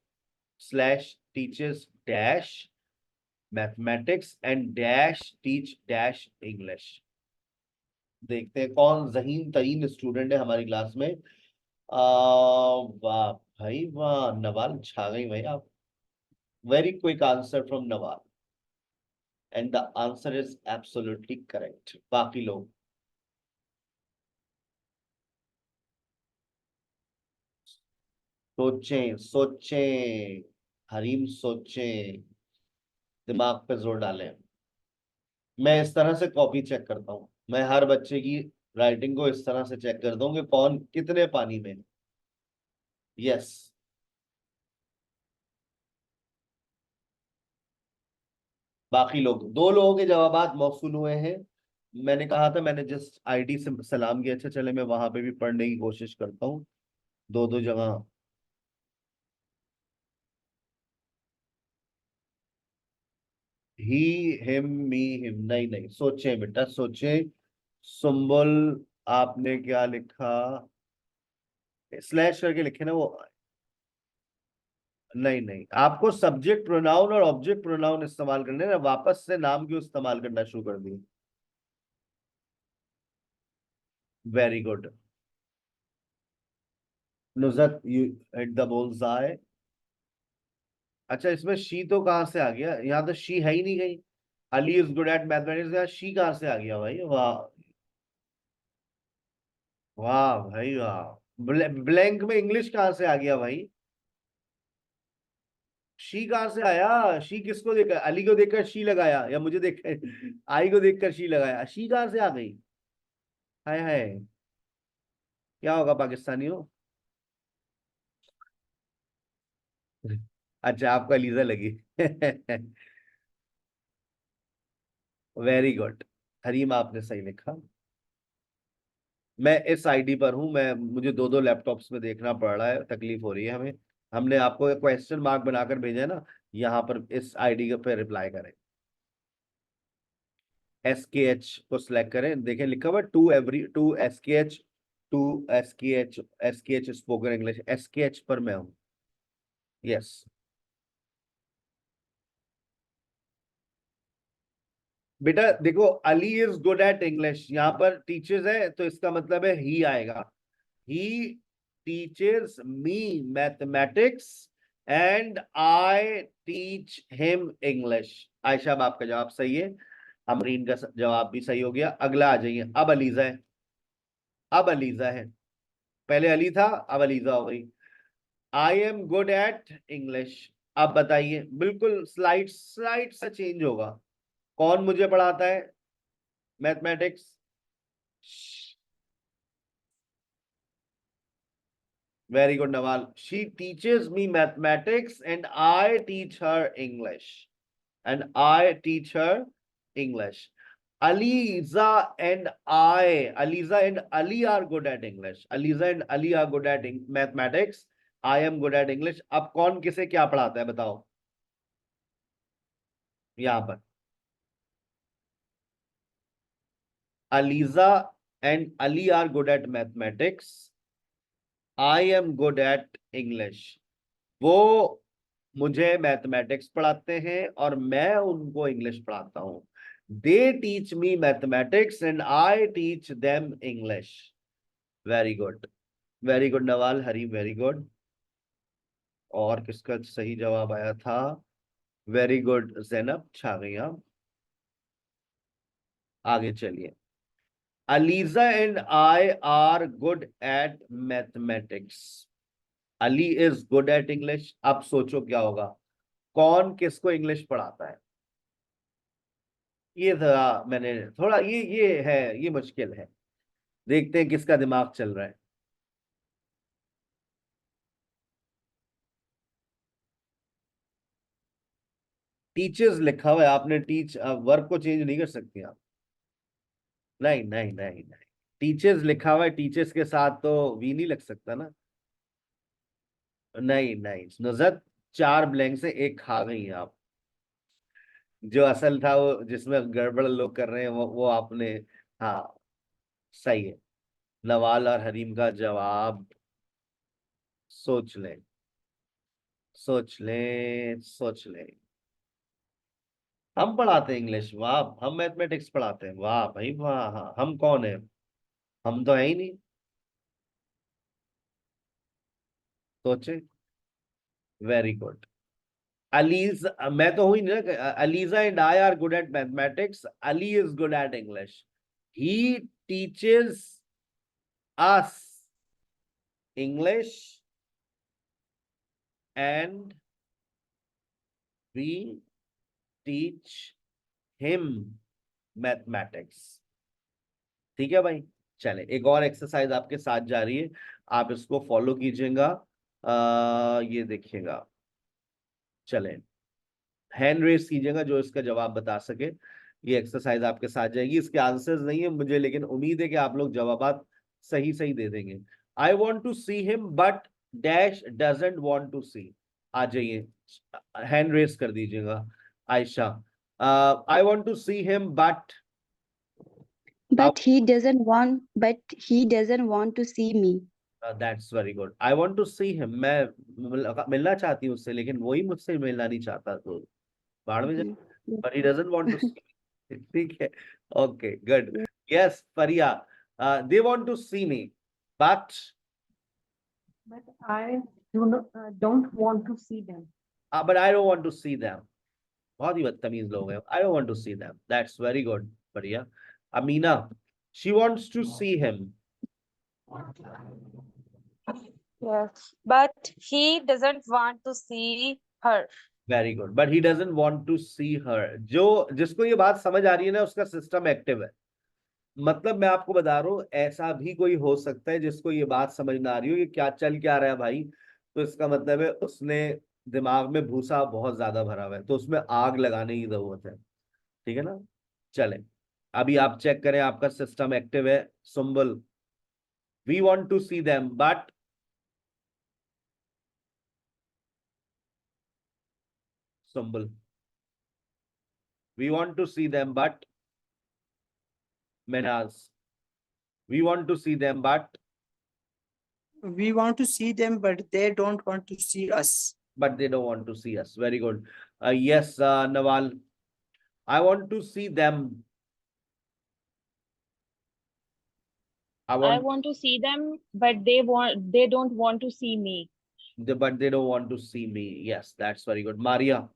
slash teachers dash mathematics and dash teach dash English. देखते हैं कौन जहीन तरीन स्टूडेंट है हमारी क्लास में। वाह भाई वाह, नवाल छा गई भाई आप। Very quick answer from Nawal and the answer is absolutely correct. बाकी लोग सोचें सोचें, हरीम सोचें, दिमाग पे जोर डालें। मैं इस तरह से कॉपी चेक करता हूँ, मैं हर बच्चे की राइटिंग को इस तरह से चेक करता हूँ कि कौन कितने पानी में। यस, बाकी लोग, दो लोगों के जवाब मौसूल हुए हैं। मैंने कहा था, मैंने जिस आईडी से सलाम किया, अच्छा चले मैं वहां पे भी पढ़ने की कोशिश करता हूँ, दो दो जगह। ही, हिम, मी, हिम, नहीं नहीं, सोचे बेटा सोचे। सुम्बुल, आपने क्या लिखा? स्लैश करके लिखे ना वो। नहीं नहीं, आपको सब्जेक्ट प्रोनाउन और ऑब्जेक्ट प्रोनाउन इस्तेमाल करने ना, वापस से नाम क्यों इस्तेमाल करना शुरू कर दिए? Very good. नुजत you hit the bullseye. अच्छा, इसमें शी तो कहाँ से आ गया? यहाँ तो शी है ही नहीं कहीं। Ali is good at mathematics, यहाँ शी कहाँ से आ गया भाई? वाह, वाह भाई वाह। ब्लैंक में इंग्लिश कहाँ से आ गया भाई? शी कहाँ से आया? शी किसको देखकर? अली को देखकर शी लगाया या मुझे देखकर आई को देखकर शी लगाया? शी कहाँ से आ गई? हाय हाय, क्या होगा पाकिस्तानियों? अच्छा, आपको अलीजा लगी। वेरी गुड हरीम, आपने सही लिखा। मैं इस आईडी पर हूं, मैं मुझे दो दो लैपटॉप्स में देखना पड़ रहा है, तकलीफ हो रही है हमें। हमने आपको क्वेश्चन मार्क बनाकर भेजा है ना, यहाँ पर इस आईडी के पे रिप्लाई करें। SKH को सिलेक्ट करें, देखें लिखा हुआ to SKH, to SKH spoken English, SKH पर मैं हूं। यस, बेटा देखो, Ali is good at English, यहाँ पर टीचर्स है तो इसका मतलब है ही आएगा। He teaches me mathematics and I teach him English। Ayesha, अब आपका जवाब सही है, अमरीन का जवाब भी सही हो गया। अगला आ जाइए, अब अलीजा है। अब अलीजा है, पहले अली था, अब अलीजा हो गई। I am good at English. अब बताइए, बिल्कुल स्लाइड स्लाइड से चेंज होगा। कौन मुझे पढ़ाता है mathematics? Very good, Nawal. She teaches me mathematics and I teach her English. And I teach her English. Aliza and Ali are good at English. Aliza and Ali are good at mathematics. I am good at English. अब कौन किसे क्या पढ़ाता है बताओ? यहाँ पर Aliza and Ali are good at mathematics. I am good at English. वो मुझे मैथमेटिक्स पढ़ाते हैं और मैं उनको इंग्लिश पढ़ाता हूं। They teach me mathematics and I teach them English. Very good, very good Nawal, Hari very good. और किसका सही जवाब आया था? वेरी गुड जैनब, छा गई आप। आगे चलिए। ELISA and I are good at mathematics. Ali is good at English. अब सोचो क्या होगा, कौन किसको इंग्लिश पढ़ाता है? ये था, मैंने थोड़ा ये है, ये मुश्किल है। देखते हैं किसका दिमाग चल रहा है। टीचर्स लिखा हुआ है, आपने टीच वर्क को चेंज नहीं कर सकती आप। नहीं नहीं नहीं नहीं, टीचर्स लिखा हुआ है, टीचर्स के साथ तो वी नहीं लग सकता ना। नहीं नहीं नुजत, चार ब्लैंक से एक खा गई हैं आप। जो असल था वो, जिसमें गड़बड़ लोग कर रहे हैं, वो आपने। हाँ, सही है। नवाल और हरीम का जवाब सोच लें, सोच लें, सोच लें। हम पढ़ाते हैं इंग्लिश, वाह। हम मैथमेटिक्स पढ़ाते हैं, वाह भाई वाह। हाँ, हम कौन है? हम तो है ही नहीं। सोचे। Very good. अलीज, मैं तो हुई ना। Aliza and I are good at mathematics, Ali is good at English. He teaches us English and we teach him mathematics. ठीक है भाई। चले, एक और एक्सरसाइज आपके साथ जा रही है, आप इसको फॉलो कीजिएगा। ये देखिएगा, चले, हैंड रेस कीजिएगा जो इसका जवाब बता सके। ये एक्सरसाइज आपके साथ जाएगी, इसके आंसर्स नहीं है मुझे, लेकिन उम्मीद है कि आप लोग जवाब सही सही दे देंगे। I want to see him but dash doesn't want to see. आ जाइए, हैंड रेस कर दीजिएगा। Ayesha, I want to see him but But he doesn't want to see me. That's very good. I want to see him, मैं मिलना चाहती हूँ उससे, लेकिन वही मुझसे मिलना नहीं चाहता, तो बाढ़ में Mhm. जाए। But he doesn't want to see. ठीक है, okay good. Yes Fariya, they want to see me but But I don't want to see them. But I don't want to see them. बहुत ही बदतमीज लोग हैं. I don't want to see them. That's very good. बढ़िया. Amina, she wants to see him. Yes, but he doesn't want to see her. Very good. But he doesn't want to see her. जो जिसको ये बात समझ आ रही है ना, उसका सिस्टम एक्टिव है. मतलब मैं आपको बता रहा हूँ, ऐसा भी कोई हो सकता है जिसको ये बात समझ ना आ रही हो कि क्या चल क्या रहा है भाई. तो इसका मतलब है उसने दिमाग में भूसा बहुत ज्यादा भरा हुआ है, तो उसमें आग लगाने की जरूरत है. ठीक है ना. चले, अभी आप चेक करें आपका सिस्टम एक्टिव है. Sumbul, we want to see them but. Sumbul, we want to see them but. Menaz, we want to see them but. We want to see them, but they don't want to see us. But they don't want to see us. Very good. Yes, Nawal, I want to see them. I I want, want to see them, but they don't want to see me. but they don't want to see me. Yes, that's very good. Maria,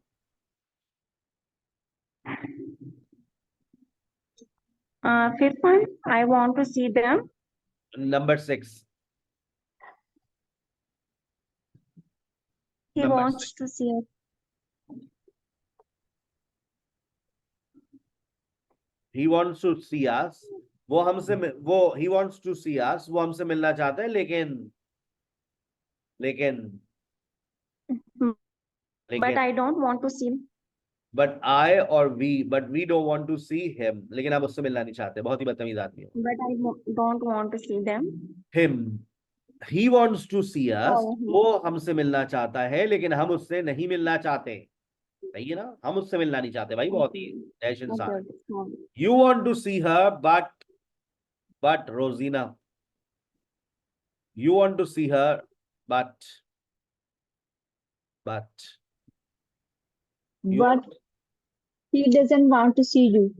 Fifth one, I want to see them. number 6. He Number wants to see us. He wants to see us. वो हमसे वो he wants to see us. वो हमसे मिलना चाहता है, लेकिन But I don't want to see. but I or we, but we don't want to see him. लेकिन आप उससे मिलना नहीं चाहते. बहुत ही बदतमीज आदमी है. But I don't want to see them. Him, he wants to see us. Oh, वो हमसे मिलना चाहता है, लेकिन हम उससे नहीं मिलना चाहते. सही है ना. हम उससे मिलना नहीं चाहते भाई. बहुत ही ऐश इंसान. Okay. You want to see her, but Rosina, you want to see her, but you- But he doesn't want to see you.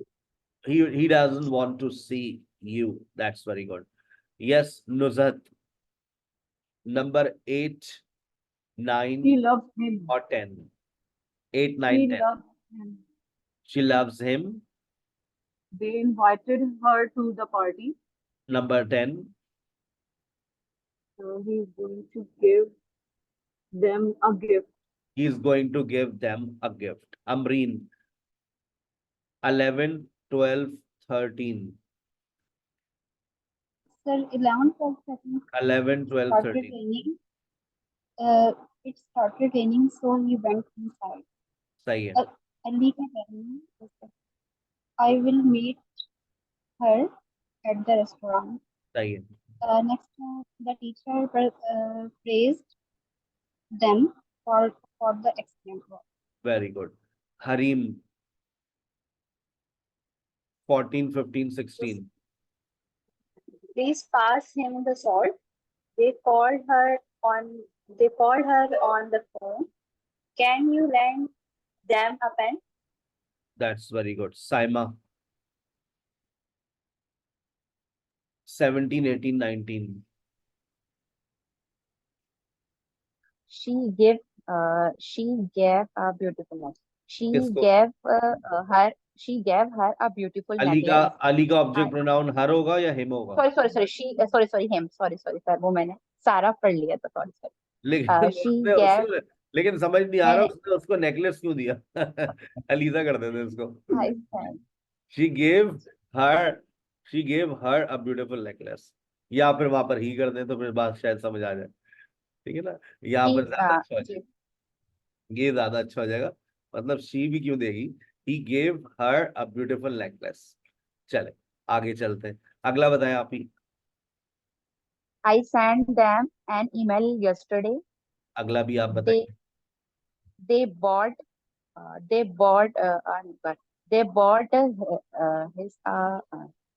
he doesn't want to see you. That's very good. Yes, Nuzhat, number 8, 9 He loves him. or 10. 8, 9, He 10. loves him. She loves him. They invited her to the party. Number 10. So he's going to give them a gift. He is going to give them a gift. Amreen, 11, 12, 13. Sir, 11, 12, 13. 11, 12, Started 13. raining. It started raining, so he went inside. सही है. Ali ka raining. I will meet her at the restaurant. सही है. Next, the teacher praised them for the excellent work. Very good. Harim, 14, 15, 16. Please pass him the salt. They called her on the phone. Can you lend them a pen? That's very good. Saima, 17, 18, 19. She gave a beautiful necklace. She किसको? gave her a beautiful Ali necklace. का object pronoun हर होगा या him होगा? Sorry, him. Sorry, sir. वो मैंने सारा पढ़ लिया था. Sorry. लेकिन she लेकिन समझ नहीं आ रहा नहीं, उसने उसको नेकलेस क्यों दिया. अलीजा कर देते इसको. I stand. She gave her a beautiful necklace. या फिर वहां पर ही कर दें तो फिर बात शायद समझ आ जाए. ठीक है ना. यहाँ पर ज्यादा अच्छा हो जाएगा. ये ज्यादा अच्छा हो जाएगा. मतलब शी भी क्यों देगी. He gave her a beautiful necklace. चले आगे चलते हैं. अगला बताएं आप ही. I sent them an email yesterday. अगला भी आप बताइए. They bought his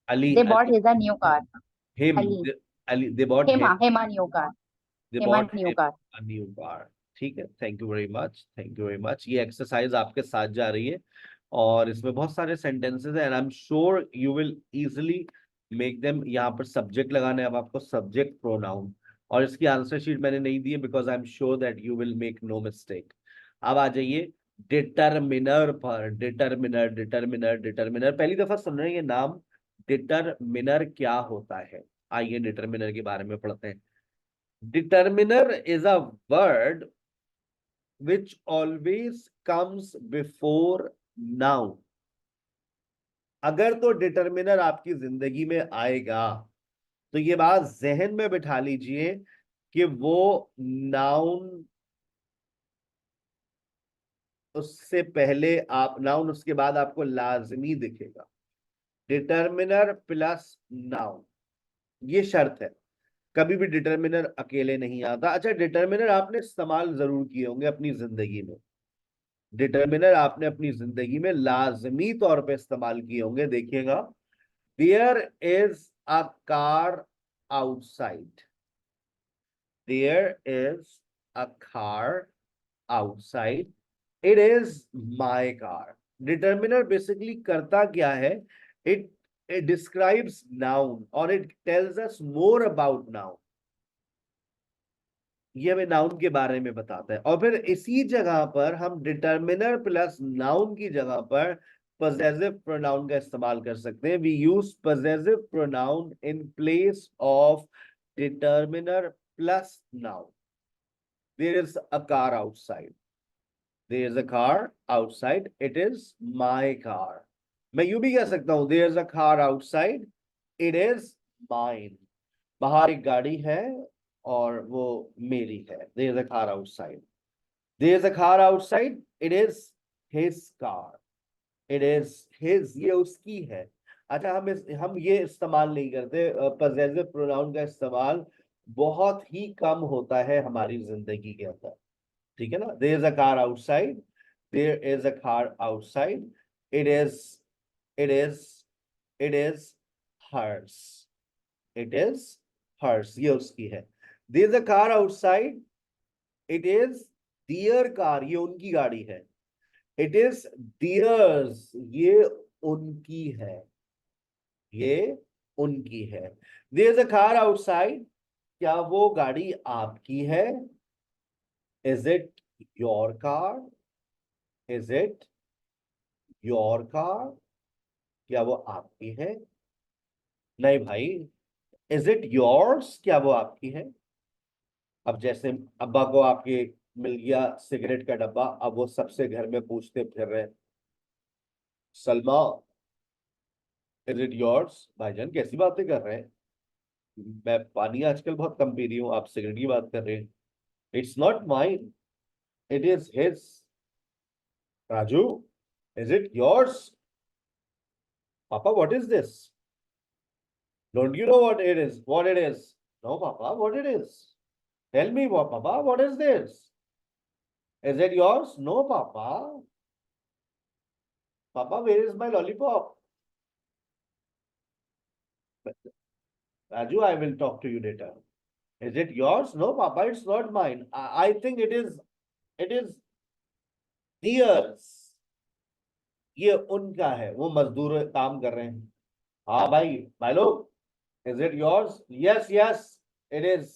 Ali, they bought his a new car. him, Ali. they bought him. Him a new car. They him a bought new him car. a new car. ठीक है. Thank you very much. Thank you very much. ये exercise आपके साथ जा रही है और इसमें बहुत सारे सेंटेंसेस है and I am sure you will easily make them. यहाँ पर सब्जेक्ट लगाने. अब आपको सब्जेक्ट प्रोनाउन और इसकी आंसर शीट मैंने नहीं दी है because I am sure that you will make no mistake. अब आ जाइए डिटरमिनर पर। डिटरमिनर डिटरमिनर डिटरमिनर, पहली दफा सुन रहे हैं ये नाम। डिटरमिनर क्या होता है, आइए डिटरमिनर के बारे में पढ़ते हैं। Determiner is a word which always comes before noun। अगर तो डिटरमिनर आपकी जिंदगी में आएगा तो ये बात जहन में बिठा लीजिए कि वो नाउन उससे पहले आप नाउन, उसके बाद आपको लाजमी दिखेगा। डिटरमिनर प्लस नाउन, ये शर्त है। कभी भी डिटरमिनर अकेले नहीं आता। अच्छा, डिटरमिनर आपने इस्तेमाल जरूर किए होंगे अपनी जिंदगी में। डिटरमिनर आपने अपनी जिंदगी में लाजमी तौर पे इस्तेमाल किए होंगे। देखिएगा, there is a car outside. There is a car outside, it is my car. Determiner basically करता क्या है, इट इट डिस्क्राइब्स नाउन और it tells us more about noun. ये हमें नाउन के बारे में बताता है। और फिर इसी जगह पर हम डिटरमिनर प्लस नाउन की जगह पर possessive pronoun का इस्तेमाल कर सकते हैं। We use possessive pronoun in place of determiner plus noun। There is a car outside। There is a car outside, it is my car। मैं यूं भी कह सकता हूं, there is a car outside, it is mine। बाहर एक गाड़ी है और वो मेरी है। There is a car outside। There is a car outside, it is his car। It is his, ये उसकी है। अच्छा, हम ये इस्तेमाल नहीं करते। possessive pronoun का इस्तेमाल बहुत ही कम होता है हमारी जिंदगी के अंदर, ठीक है ना। There is a car outside, there is a car outside, it is it is it is hers। It is hers, ये उसकी है। There is a car outside, it is their car, ये उनकी गाड़ी है। It is theirs, ये उनकी है, ये उनकी है। There is a car outside, क्या वो गाड़ी आपकी है? Is it your car? Is it your car? क्या वो आपकी है? नहीं भाई। Is it yours? क्या वो आपकी है? अब जैसे अब्बा को आपके मिल गया सिगरेट का डब्बा, अब वो सबसे घर में पूछते फिर रहे, सलमा इज इट योर्स? भाईजान कैसी बातें कर रहे हैं, मैं पानी आजकल बहुत कम पी रही हूँ, आप सिगरेट की बात कर रहे हैं। It's not mine, it is his. Raju, is it yours? Papa, what is this? Don't you know what it is? What it is? No papa, what it is? Tell me what papa, what is this? Is it yours? No papa. Papa, where is my lollipop? Raju, I will talk to you later. Is it yours? No, Papa, it's not mine. I think it is theirs। ये उनका है, वो मजदूर काम कर रहे हैं। हाँ भाई लोग, is it yours? Yes, yes, it is।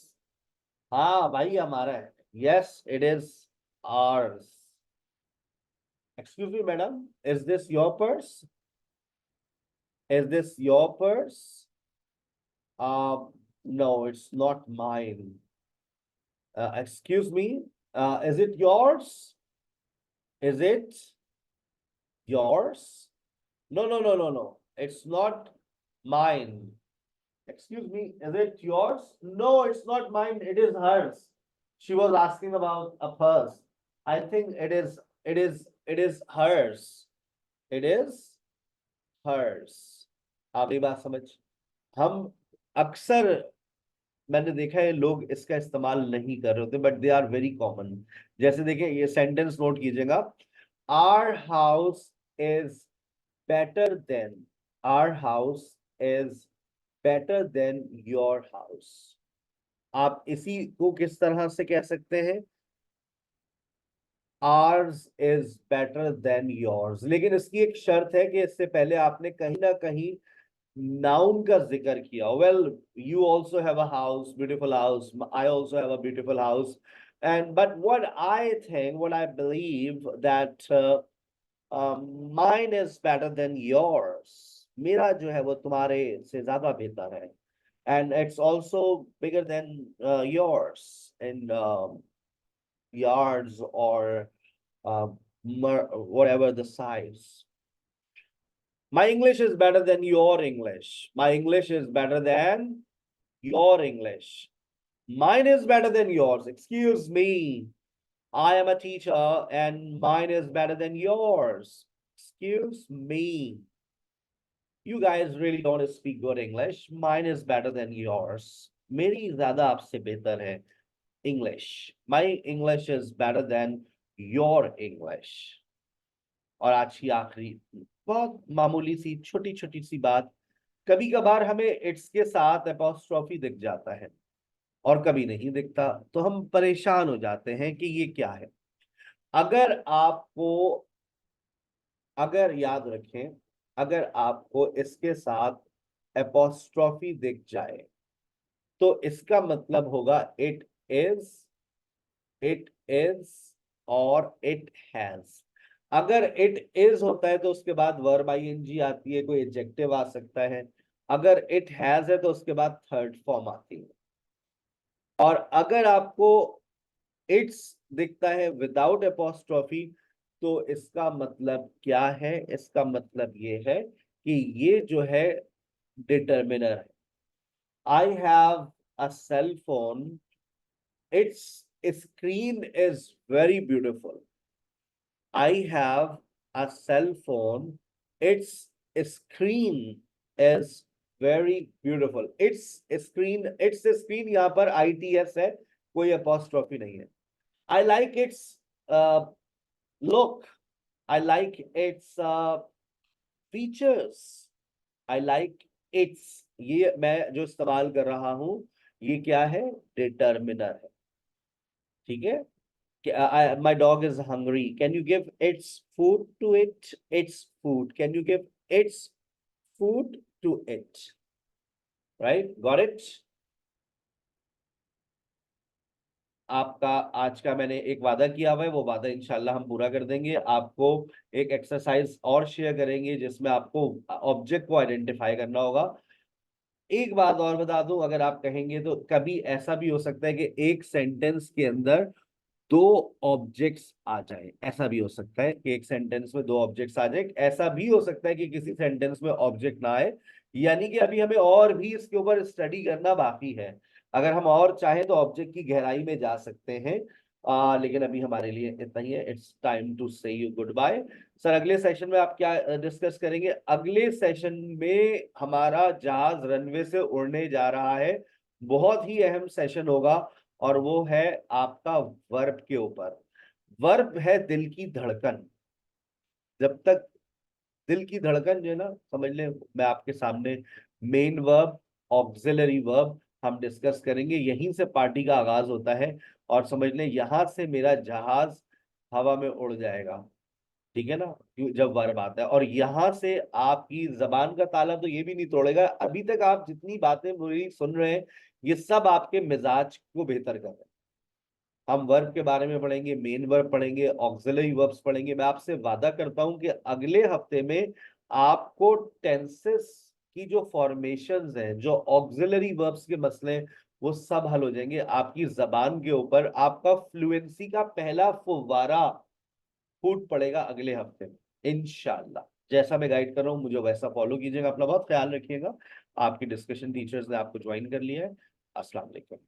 हाँ भाई, हमारा है। Yes, it is ours। Excuse me, madam, is this your purse? Is this your purse? No, it's not mine। Excuse me, is it yours? Is it yours? No, no, no, no, no, it's not mine। Excuse me, is it yours? No, it's not mine, it is hers। She was asking about a purse। I think it is hers। It is hers। आप ये बात समझ, हम अक्सर, मैंने देखा है लोग इसका इस्तेमाल नहीं कर रहे होते, but they are very common. जैसे देखिए, ये सेंटेंस नोट कीजिएगा, our house is better than, our house is better than your house. आप इसी को किस तरह से कह सकते हैं, ours is better than yours. लेकिन इसकी एक शर्त है कि इससे पहले आपने कहीं ना कहीं नाउन का जिक्र किया, well you also have a house, beautiful house, I also have a beautiful house, and but what I think, what I believe that mine is better than yours. मेरा जो है वो तुम्हारे से ज्यादा बेहतर है, and it's also bigger than yours in yards or whatever the size. My English is better than your English. My English is better than your English. Mine is better than yours. Excuse me. I am a teacher and mine is better than yours. Excuse me. You guys really don't speak good English. Mine is better than yours. मेरी ज्यादा आपसे बेहतर है English. My English is better than your English. और आज की आखिरी बहुत मामूली सी छोटी छोटी सी बात, कभी कभार हमें इट्स के साथ एपोस्ट्रोफी दिख जाता है और कभी नहीं दिखता, तो हम परेशान हो जाते हैं कि ये क्या है। अगर आपको, अगर याद रखें, अगर आपको इसके साथ एपोस्ट्रोफी दिख जाए तो इसका मतलब होगा इट इज और इट हैज। अगर इट इज होता है तो उसके बाद वर्ब आईएनजी आती है, कोई एडजेक्टिव आ सकता है। अगर इट हैज है तो उसके बाद थर्ड फॉर्म आती है। और अगर आपको इट्स दिखता है विदाउट एपोस्ट्रोफी तो इसका मतलब क्या है? इसका मतलब ये है कि ये जो है डिटर्मिनर है। I have a cell phone, its screen is very beautiful. I have a cell phone, its screen is very beautiful. Its screen यहाँ पर ITS है, कोई apostrophe नहीं है। I like its look. I like its features. I like its, ये मैं जो इस्तेमाल कर रहा हूं ये क्या है? डिटर्मिनर है। ठीक है? My dog is hungry. Can you give its food to it? Its food. Can you give its food to it? Right? Got it? आपका आज का मैंने एक वादा किया हुआ है, वो वादा इंशाल्लाह हम पूरा कर देंगे। आपको एक एक्सरसाइज और शेयर करेंगे जिसमें आपको ऑब्जेक्ट को आइडेंटिफाई करना होगा। एक बात और बता दूं, अगर आप कहेंगे तो कभी ऐसा भी हो सकता है कि एक सेंटेंस के अंदर दो ऑब्जेक्ट्स आ जाए। ऐसा भी हो सकता है कि एक सेंटेंस में दो ऑब्जेक्ट्स आ जाए। ऐसा भी हो सकता है कि किसी सेंटेंस में ऑब्जेक्ट ना आए, यानी कि अभी हमें और भी इसके ऊपर स्टडी करना बाकी है। अगर हम और चाहें तो ऑब्जेक्ट की गहराई में जा सकते हैं, लेकिन अभी हमारे लिए इतना ही है। इट्स टाइम टू से यू गुड बाय। सर अगले सेशन में आप क्या डिस्कस करेंगे? अगले सेशन में हमारा जहाज रनवे से उड़ने जा रहा है, बहुत ही अहम सेशन होगा, और वो है आपका वर्ब के ऊपर। वर्ब है दिल की धड़कन। जब तक दिल की धड़कन जो है ना, समझ ले, मैं आपके सामने मेन वर्ब, ऑक्सिलरी वर्ब हम डिस्कस करेंगे। यहीं से पार्टी का आगाज होता है, और समझ ले यहां से मेरा जहाज हवा में उड़ जाएगा। ठीक है ना? जब वर्ब आता है, और यहां से आपकी जबान का ताला तो ये भी नहीं तोड़ेगा। अभी तक आप जितनी बातें मेरी सुन रहे हैं ये सब आपके मिजाज को बेहतर कर रहे हैं। हम वर्ब के बारे में पढ़ेंगे, मेन वर्ब पढ़ेंगे, ऑक्सिलरी वर्ब्स पढ़ेंगे। मैं आपसे वादा करता हूं कि अगले हफ्ते में आपको टेंसेस की जो फॉर्मेशंस हैं, जो ऑक्सिलरी वर्ब्स के मसले हैं, वो सब हल हो जाएंगे। आपकी जबान के ऊपर आपका फ्लुएंसी का पहला फुव्वारा फूट पड़ेगा अगले हफ्ते में इंशाल्लाह। जैसा मैं गाइड कर रहा हूँ मुझे वैसा फॉलो कीजिएगा। अपना बहुत ख्याल रखिएगा। आपकी डिस्कशन टीचर्स ने आपको ज्वाइन कर लिया है। अस्सलाम वालेकुम।